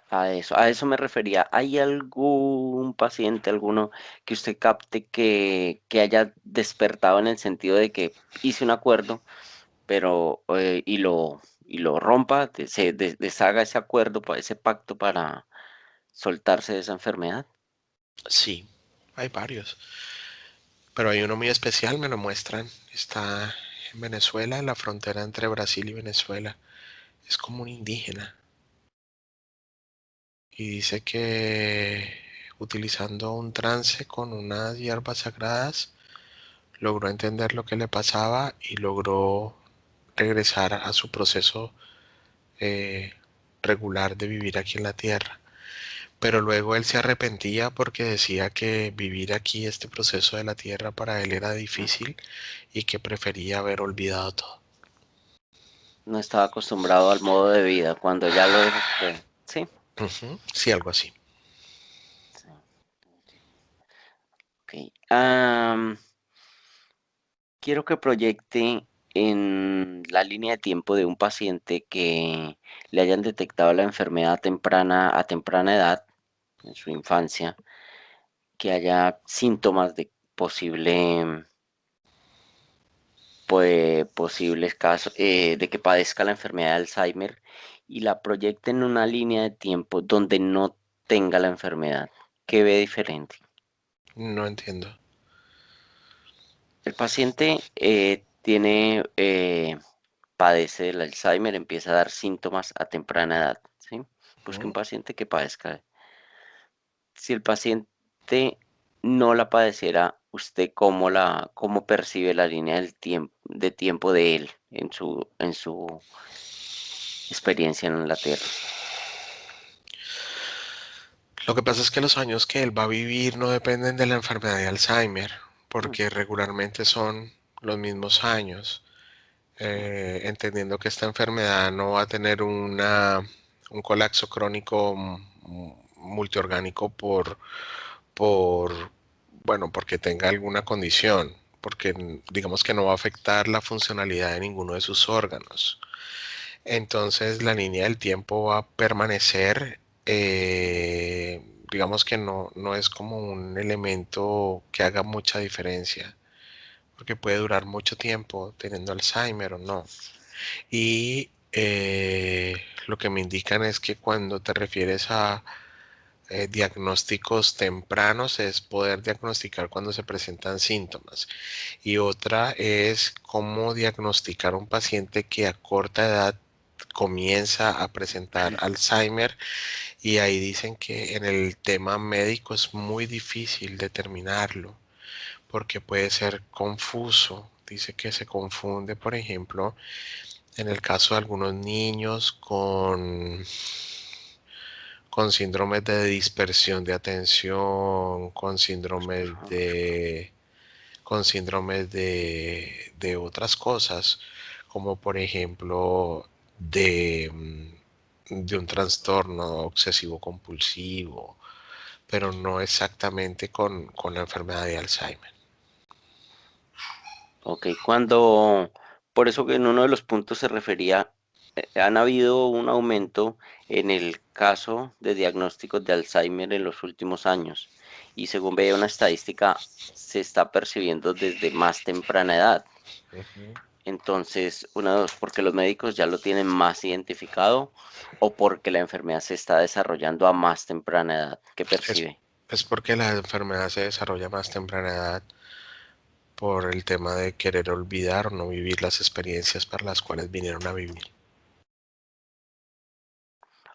a eso me refería. ¿Hay algún paciente, alguno que usted capte que haya despertado en el sentido de que hice un acuerdo, pero y lo rompa, deshaga ese acuerdo, ese pacto para soltarse de esa enfermedad? Sí, hay varios, pero hay uno muy especial, me lo muestran. Está en Venezuela, en la frontera entre Brasil y Venezuela. Es como un indígena y dice que utilizando un trance con unas hierbas sagradas logró entender lo que le pasaba y logró regresar a su proceso eh, regular de vivir aquí en la tierra. Pero luego él se arrepentía porque decía que vivir aquí este proceso de la tierra para él era Mm, difícil y que prefería haber olvidado todo. no estaba acostumbrado al modo de vida. Cuando ya lo deja, sí. Ujú, sí, algo así. Sí, ok. Quiero que proyecte en la línea de tiempo de un paciente que le hayan detectado la enfermedad a temprana edad, en su infancia, que haya síntomas de posibles casos de que padezca la enfermedad de Alzheimer y la proyecte en una línea de tiempo donde no tenga la enfermedad. ¿Qué ve diferente? No entiendo. El paciente padece el Alzheimer, empieza a dar síntomas a temprana edad, ¿sí? Busque un Ujú. paciente que padezca. Si el paciente no la padeciera, ¿usted cómo percibe la línea de tiempo de él en su experiencia en la Tierra? Lo que pasa es que los años que él va a vivir no dependen de la enfermedad de Alzheimer, Mm, porque regularmente son los mismos años, sí, entendiendo que esta enfermedad no va a tener un colapso crónico multiorgánico por, bueno, porque tenga alguna condición, porque digamos que no va a afectar la funcionalidad de ninguno de sus órganos. Entonces la línea del tiempo va a permanecer, digamos que no es como un elemento que haga mucha diferencia, porque puede durar mucho tiempo teniendo Alzheimer o no. Y lo que me indican es que cuando te refieres a diagnósticos tempranos es poder diagnosticar cuando se presentan síntomas. Y otra es cómo diagnosticar un paciente que a corta edad comienza a presentar Alzheimer y ahí dicen que en el tema médico es muy difícil determinarlo porque puede ser confuso. Dice que se confunde, por ejemplo, en el caso de algunos niños con síndromes de dispersión de atención, con síndromes de otras cosas, como por ejemplo de un trastorno obsesivo compulsivo, pero no exactamente con la enfermedad de Alzheimer. Ok, por eso que en uno de los puntos se refería, han habido un aumento en el caso de diagnósticos de Alzheimer en los últimos años y según veía una estadística, se está percibiendo desde más temprana edad. Ujú. Entonces, una de dos, porque los médicos ya lo tienen más identificado o porque la enfermedad se está desarrollando a más temprana edad. ¿Qué Es, percibe? es porque la enfermedad se desarrolla a más temprana edad por el tema de querer olvidar o no vivir las experiencias para las cuales vinieron a vivir.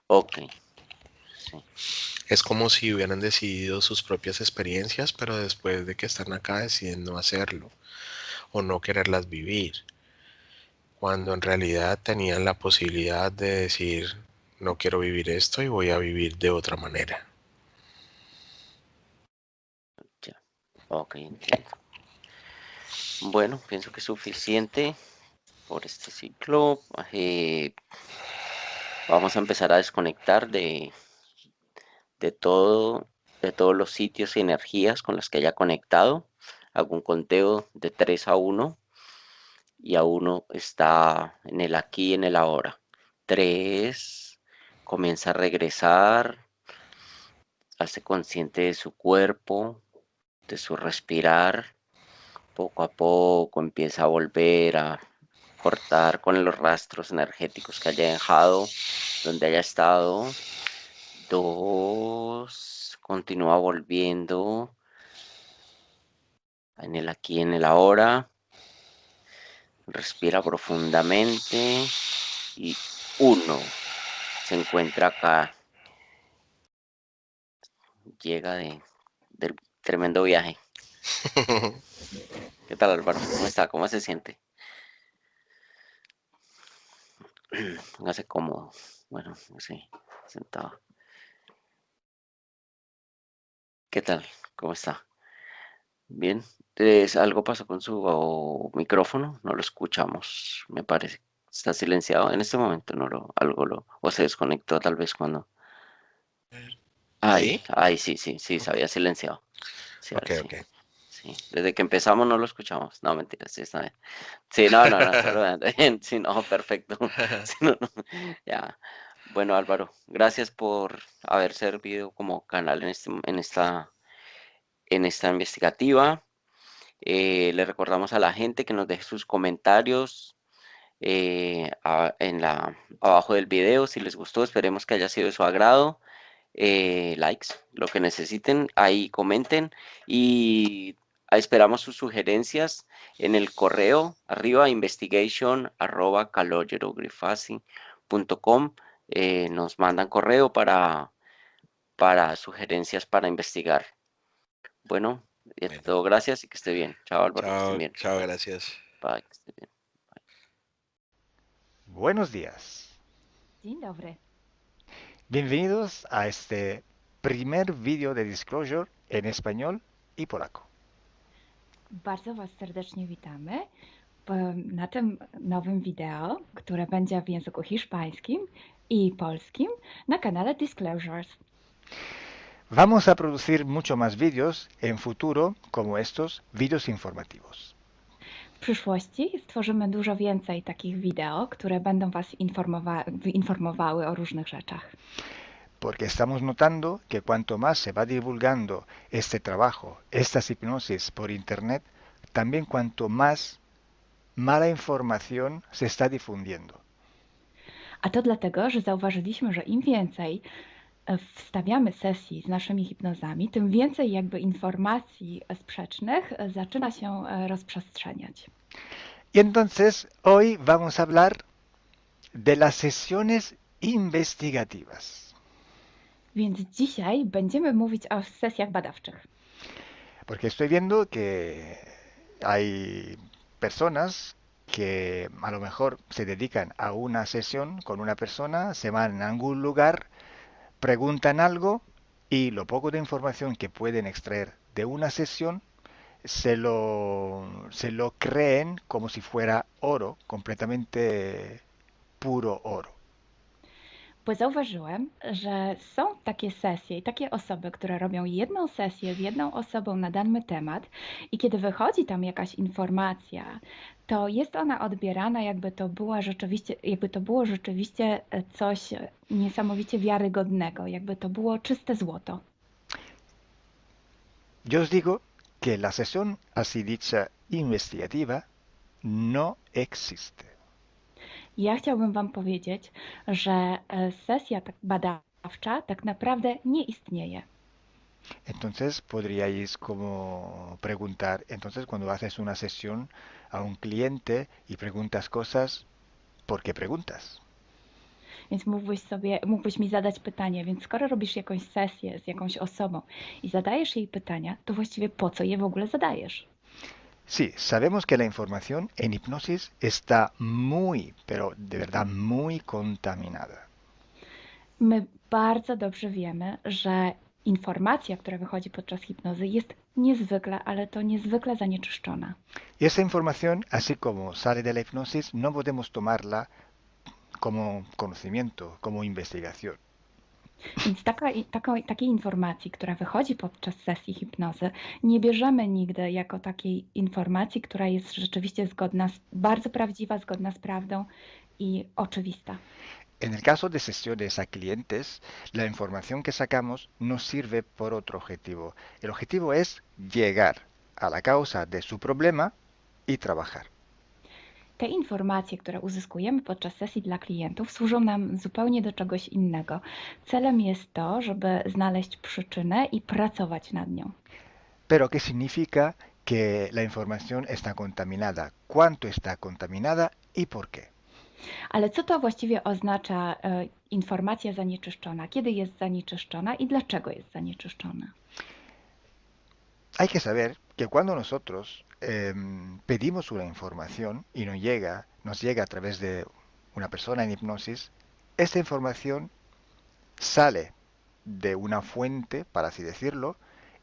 Ok, sí. Es como si hubieran decidido sus propias experiencias, pero después de que están acá deciden no hacerlo o no quererlas vivir, cuando en realidad tenían la posibilidad de decir, no quiero vivir esto y voy a vivir de otra manera. Ya. Ok, entiendo. Bueno, pienso que es suficiente por este ciclo. Vamos a empezar a desconectar de todo, de todos los sitios y energías con las que haya conectado. Hago un conteo de 3 a 1 y a uno está en el aquí y en el ahora. 3, comienza a regresar, hace consciente de su cuerpo, de su respirar. Poco a poco empieza a volver a cortar con los rastros energéticos que haya dejado, donde haya estado. 2, continúa volviendo en el aquí, en el ahora. Respira profundamente. Y 1, se encuentra acá. Llega del tremendo viaje. ¿Qué tal, Álvaro? ¿Cómo está? ¿Cómo se siente? Póngase cómodo. Bueno, no sé, sentado. ¿Qué tal? ¿Cómo está? Bien. Algo pasó con su micrófono, no lo escuchamos, me parece. Está silenciado en este momento, no lo, o se desconectó tal vez cuando. Ay, ¿Ahí? ay, sí, sí, sí, se había silenciado. Sí, Ok, ahora sí. ok. Sí, desde que empezamos no lo escuchamos. No, mentira, sí, está bien. Sí, no, no, no, está bien. Sí, no, perfecto. Sí, no, no. Ya. Bueno, Álvaro, gracias por haber servido como canal en esta investigativa. Le recordamos a la gente que nos deje sus comentarios abajo del video si les gustó. Esperemos que haya sido de su agrado. Likes, lo que necesiten, ahí comenten y ahí esperamos sus sugerencias en el correo arriba investigation@calogero.com. Nos mandan correo para sugerencias para investigar. Bueno, Bueno, todo gracias y que esté bien. Chao, Álvaro, que estén chao, bien. chao, Bye, gracias. bye, que esté bien. Buenos días. Dzień dobry. Bienvenidos a este primer vídeo de Disclosure en español y polaco. Bardzo Was serdecznie witamy na tym nowym wideo, które będzie w języku hiszpańskim i polskim na kanale Disclosures. Vamos a producir mucho más vídeos en futuro como estos vídeos informativos. W przyszłości stworzymy dużo więcej takich wideo, które będą Was informowały o różnych rzeczach. Porque estamos notando que cuanto más se va divulgando este trabajo, estas hipnosis por Internet, también cuanto más mala información se está difundiendo. A to dlatego, że zauważyliśmy, że im więcej wstawiamy sesji z naszymi hipnozami, tym więcej jakby informacji sprzecznych zaczyna się rozprzestrzeniać. Y entonces hoy vamos a hablar de las sesiones investigativas. Więc dzisiaj będziemy mówić o sesjach badawczych. Porque estoy viendo que hay personas que a lo mejor se dedican a una sesión con una persona, se van a algún lugar, preguntan algo y lo poco de información que pueden extraer de una sesión se lo creen como si fuera oro, completamente puro oro. Pues zauważyłem, że są takie sesje i takie osoby, które robią jedną sesję z jedną osobą na dany temat i kiedy wychodzi tam jakaś informacja, to jest ona odbierana jakby to było rzeczywiście coś niesamowicie wiarygodnego, jakby to było czyste złoto. Yo os digo que la sesión así dicha investigativa no existe. Ja chciałbym Wam powiedzieć, że sesja badawcza tak naprawdę nie istnieje. Entonces podríais como preguntar, entonces cuando haces una sesión a un cliente y preguntas cosas, ¿por qué preguntas? Więc mógłbyś mi zadać pytanie, więc skoro robisz jakąś sesję z jakąś osobą i zadajesz jej pytania, to właściwie po co je w ogóle zadajesz? Sí, sabemos que la información en hipnosis está muy, pero de verdad muy contaminada. My bardzo dobrze wiemy, że informacja, która wychodzi podczas hipnozy jest niezwykle, ale to niezwykle zanieczyszczona. Y esa información, así como sale de la hipnosis, no podemos tomarla como conocimiento, como investigación. Więc takiej informacji, która wychodzi podczas sesji hipnozy, nie bierzemy nigdy jako takiej informacji, która jest rzeczywiście bardzo prawdziwa, zgodna z prawdą i oczywista. En el caso de sesiones a clientes, la información que sacamos nos sirve por otro objetivo. El objetivo es llegar a la causa de su problema y trabajar. Te informacje, które uzyskujemy podczas sesji dla klientów, służą nam zupełnie do czegoś innego. Celem jest to, żeby znaleźć przyczynę i pracować nad nią. Pero ¿qué significa que la información está contaminada? ¿Cuánto está contaminada y por qué? Ale co to właściwie oznacza informacja zanieczyszczona? Kiedy jest zanieczyszczona i dlaczego jest zanieczyszczona? Hay que saber que cuando nosotros pedimos una información y nos llega a través de una persona en hipnosis, esta información sale de una fuente, para así decirlo,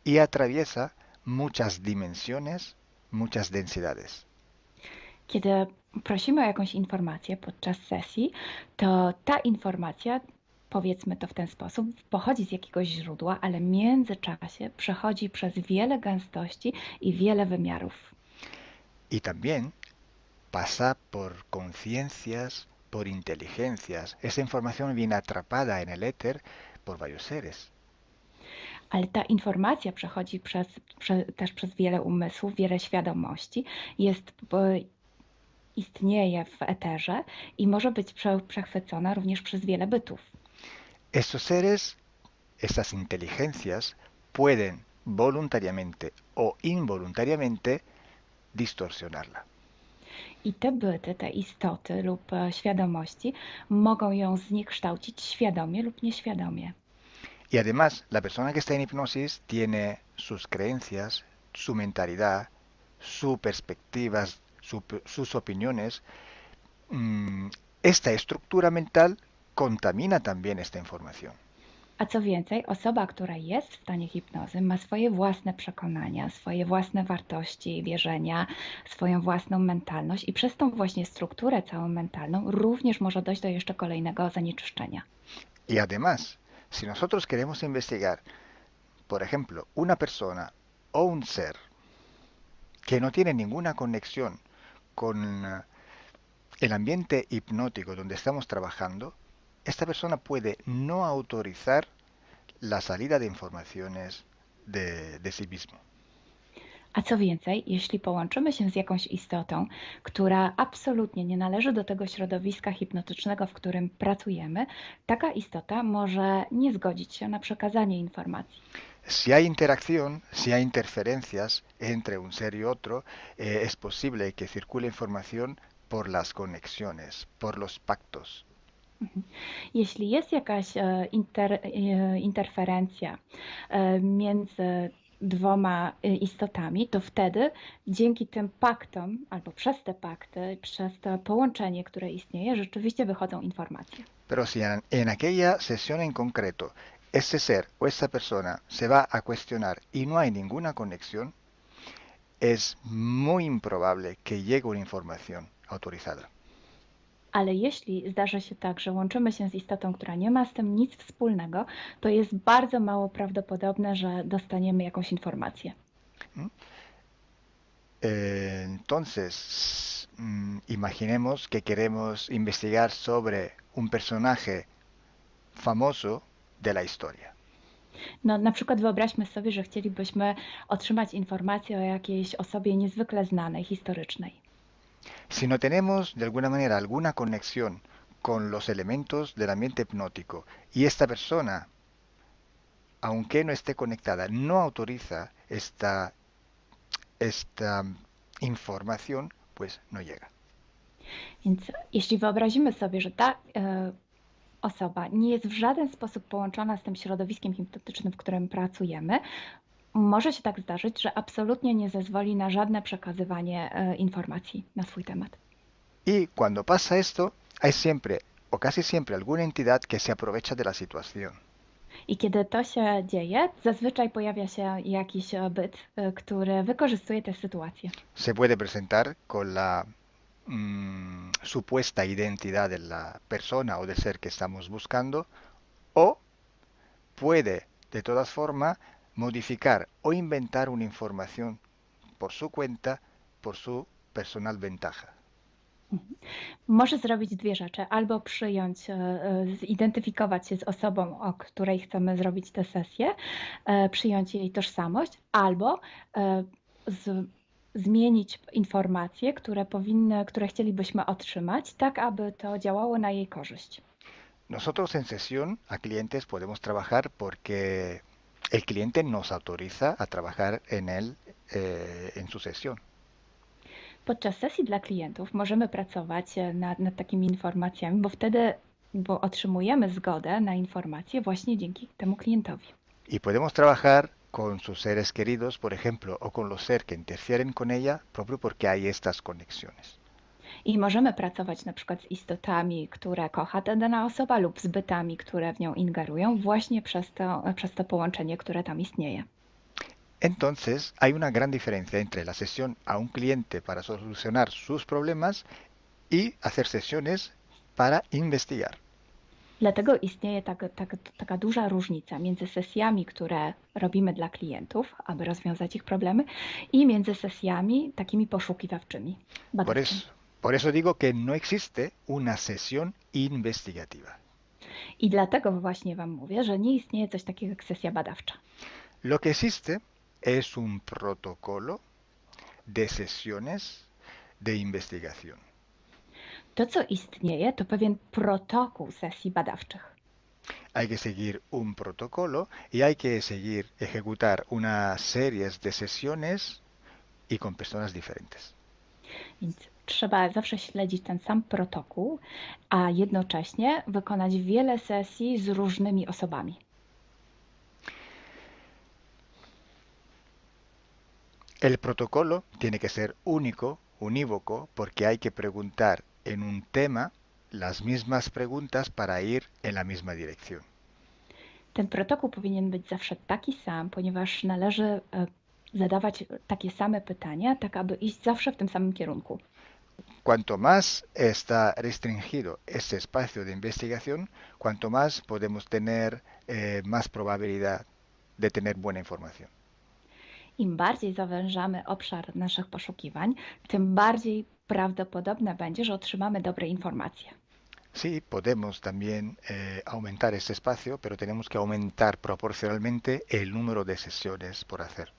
y atraviesa muchas dimensiones, muchas densidades. Kiedy prosimy o jakąś informację podczas sesji, to ta informacja, powiedzmy to w ten sposób, pochodzi z jakiegoś źródła, ale w międzyczasie przechodzi przez wiele gęstości i wiele wymiarów. Y también pasa por conciencias, por inteligencias. Esa información viene atrapada en el éter por varios seres. Ale ta informacja przechodzi też przez wiele umysłów, wiele świadomości, istnieje w eterze i może być przechwycona również przez wiele bytów. Estos seres, estas inteligencias, pueden voluntariamente o involuntariamente distorsionarla. I te byty, te istoty lub świadomości mogą ją zniekształcić świadomie lub nieświadomie. Y además, la persona que está en hipnosis tiene sus creencias, su mentalidad, sus perspectivas, sus opiniones. Esta estructura mental contamina también esta información. A co więcej, osoba, która jest w stanie hipnozy, ma swoje własne przekonania, swoje własne wartości i wierzenia, swoją własną mentalność i przez tą właśnie strukturę całą mentalną również może dojść do jeszcze kolejnego zanieczyszczenia. Y además, si nosotros queremos investigar, por ejemplo, una persona o un ser que no tiene ninguna conexión con el ambiente hipnótico donde estamos trabajando, esta persona puede no autorizar la salida de informaciones de sí mismo. A co więcej, jeśli połączymy się z jakąś istotą, która absolutnie nie należy do tego środowiska hipnotycznego, w którym pracujemy, taka istota może nie zgodzić się na przekazanie informacji. Si hay interacción, si hay interferencias entre un ser y otro, es posible que circule información por las conexiones, por los pactos. Jeśli jest jakaś interferencja między dwoma istotami, to wtedy dzięki tym paktom, albo przez te pakty, przez to połączenie, które istnieje, rzeczywiście wychodzą informacje. Pero si en aquella sesión en concreto ese ser o esa persona se va a cuestionar y no hay ninguna conexión, es muy improbable que llegue una información autorizada. Ale jeśli zdarzy się tak, że łączymy się z istotą, która nie ma z tym nic wspólnego, to jest bardzo mało prawdopodobne, że dostaniemy jakąś informację. Entonces, imaginemos que queremos investigar sobre un personaje famoso de la historia. No, na przykład wyobraźmy sobie, że chcielibyśmy otrzymać informację o jakiejś osobie niezwykle znanej, historycznej. Si no tenemos de alguna manera alguna conexión con los elementos del ambiente hipnótico y esta persona, aunque no esté conectada, no autoriza esta información, pues no llega. Więc jeśli wyobrazimy sobie, że ta osoba nie jest w żaden sposób połączona z tym środowiskiem hipnotycznym, w którym pracujemy, może się tak zdarzyć, że absolutnie nie zezwoli na żadne przekazywanie informacji na swój temat. Y cuando pasa esto, hay siempre o casi siempre alguna entidad que se aprovecha de la situación. I kiedy to się dzieje, zazwyczaj pojawia się jakiś byt, który wykorzystuje tę sytuację. Se puede presentar con la supuesta identidad de la persona o del ser que estamos buscando, o puede de todas formas modificar o inventar una información por su cuenta, por su personal ventaja. Może zrobić dwie rzeczy. Albo przyjąć, zidentyfikować się z osobą, o której chcemy zrobić tę sesję, przyjąć jej tożsamość, albo zmienić informacje, które chcielibyśmy otrzymać, tak aby to działało na jej korzyść. Nosotros en sesión a clientes podemos trabajar porque el cliente nos autoriza a trabajar en su sesión. Podczas sesji dla klientów możemy pracować nad takimi informacjami, bo otrzymujemy zgodę na informacje właśnie dzięki temu klientowi. Y podemos trabajar con sus seres queridos, por ejemplo, o con los seres que interfieren con ella, propio porque hay estas conexiones. I możemy pracować na przykład z istotami, które kocha ta dana osoba, lub z bytami, które w nią ingerują, właśnie przez to połączenie, które tam istnieje. Entonces, hay una gran diferencia entre la sesión a un cliente para solucionar sus problemas y hacer sesiones para investigar. Dlatego istnieje taka duża różnica między sesjami, które robimy dla klientów, aby rozwiązać ich problemy, i między sesjami takimi poszukiwawczymi, badawczymi. Por eso digo que no existe una sesión investigativa. I dlatego właśnie Wam mówię, że nie istnieje coś takiego jak sesja badawcza. Lo que existe es un protocolo de sesiones de investigación. To, co istnieje, to pewien protokół sesji badawczych. Hay que seguir un protocolo y hay que ejecutar una serie de sesiones y con personas diferentes. Więc trzeba zawsze śledzić ten sam protokół, a jednocześnie wykonać wiele sesji z różnymi osobami. El protocolo tiene que ser único, unívoco, porque hay que preguntar en un tema las mismas preguntas para ir en la misma dirección. Ten protokół powinien być zawsze taki sam, ponieważ należy zadawać takie same pytania, tak aby iść zawsze w tym samym kierunku. Cuanto más está restringido este espacio de investigación, cuanto más podemos tener más probabilidad de tener buena información. Im bardziej zawężamy obszar naszych poszukiwań, tym bardziej prawdopodobne będzie, że otrzymamy dobre informacje. Sí, podemos también aumentar este espacio, pero tenemos que aumentar proporcionalmente el número de sesiones por hacer.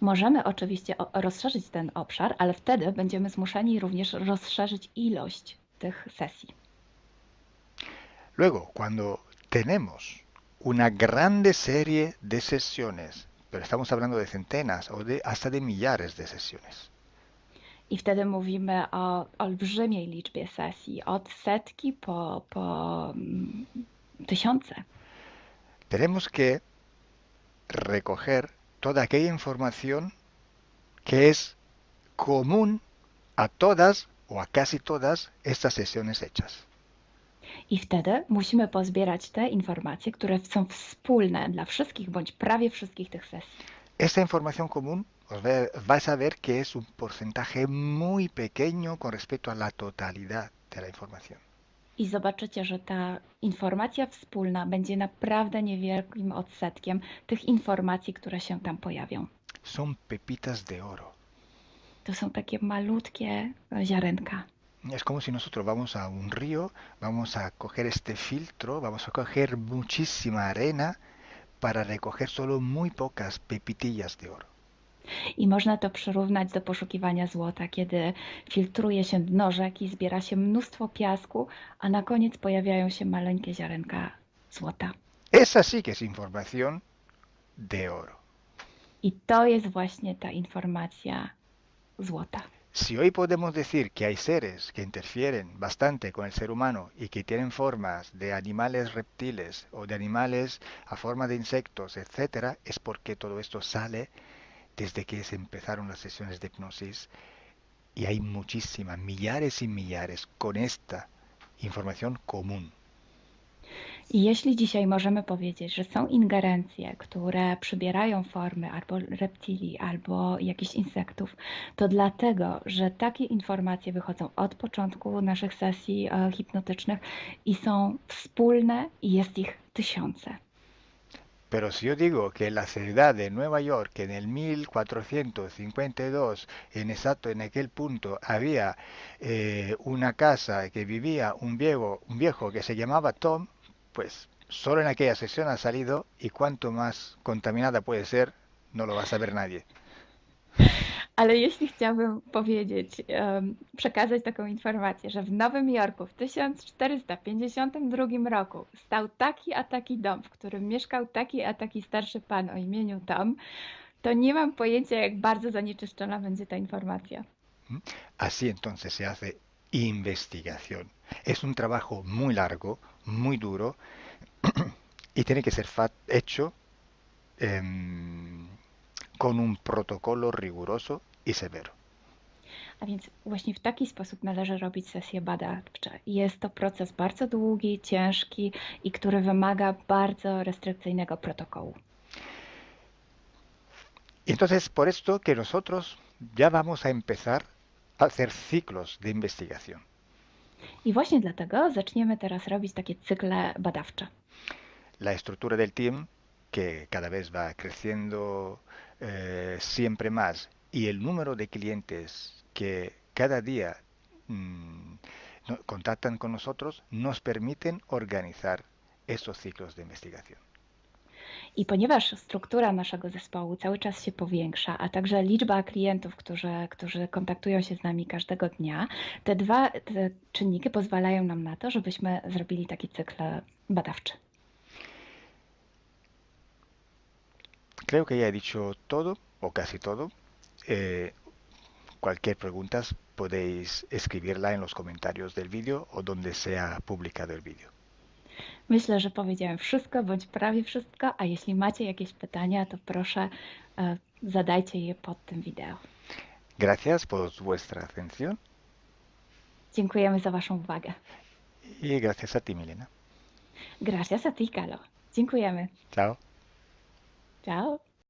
Możemy oczywiście rozszerzyć ten obszar, ale wtedy będziemy zmuszeni również rozszerzyć ilość tych sesji. Luego, cuando tenemos una grande serie de sesiones, pero estamos hablando de centenas o hasta de millares de sesiones. I wtedy mówimy o olbrzymiej liczbie sesji, od setki po tysiące. Tenemos que recoger toda aquella información que es común a todas o a casi todas estas sesiones hechas. I wtedy musimy pozbierać te informacje, które są wspólne dla wszystkich bądź prawie wszystkich tych sesji. Esta información común vais a ver que es un porcentaje muy pequeño con respecto a la totalidad de la información. I zobaczycie, że ta informacja wspólna będzie naprawdę niewielkim odsetkiem tych informacji, które się tam pojawią. Son pepitas de oro. To są takie malutkie ziarenka. Es como si nosotros vamos a un río, vamos a coger este filtro, vamos a coger muchísima arena para recoger solo muy pocas pepitillas de oro. I można to przyrównać do poszukiwania złota, kiedy filtruje się dno rzeki, zbiera się mnóstwo piasku, a na koniec pojawiają się maleńkie ziarenka złota. Esa sí que es información de oro. I to jest właśnie ta informacja złota. Si hoy podemos decir que hay seres que interfieren bastante con el ser humano y que tienen formas de animales reptiles o de animales a forma de insectos, etcétera, es porque todo esto sale desde que se empezaron las sesiones de hipnosis y hay muchísimas, millares y millares con esta información común. I jeśli dzisiaj możemy powiedzieć, że są ingerencje, które przybierają formy albo reptilii, albo jakichś insektów, to dlatego, że takie informacje wychodzą od początku naszych sesji hipnotycznych i są wspólne i jest ich tysiące. Pero si yo digo que en la ciudad de Nueva York, en el 1452, en aquel punto, había una casa que vivía un viejo que se llamaba Tom, pues solo en aquella sesión ha salido, y cuanto más contaminada puede ser, no lo va a saber nadie. Ale jeśli chciałabym powiedzieć, przekazać taką informację, że w Nowym Jorku w 1452 roku stał taki a taki dom, w którym mieszkał taki a taki starszy pan o imieniu Tom, to nie mam pojęcia, jak bardzo zanieczyszczona będzie ta informacja. Así entonces se hace investigación. Es un trabajo muy largo, muy duro, y tiene que ser hecho con un protocolo riguroso y severo. A więc właśnie w taki sposób należy robić sesje badawcze. Jest to proces bardzo długi, ciężki i który wymaga bardzo restrykcyjnego protokołu. Y entonces por esto que nosotros ya vamos a empezar a hacer ciclos de investigación. I właśnie dlatego zaczniemy teraz robić takie cykle badawcze. La estructura del team, que cada vez va creciendo siempre más, y el número de clientes que cada día contactan con nosotros, nos permiten organizar esos ciclos de investigación. I ponieważ struktura naszego zespołu cały czas się powiększa, a także liczba klientów, którzy kontaktują się z nami każdego dnia, te czynniki pozwalają nam na to, żebyśmy zrobili taki cykl badawczy. Creo que ya he dicho todo, o casi todo. Cualquier pregunta podéis escribirla en los comentarios del vídeo o donde sea publicado el vídeo. Myślę, że powiedziałem wszystko, bądź prawie wszystko, a jeśli macie jakieś pytania, to proszę zadajcie je pod tym wideo. Gracias por vuestra atención. Dziękujemy za Waszą uwagę. Y gracias a ti, Milena. Gracias a ti, Kalo. Dziękujemy. Chao. Ciao.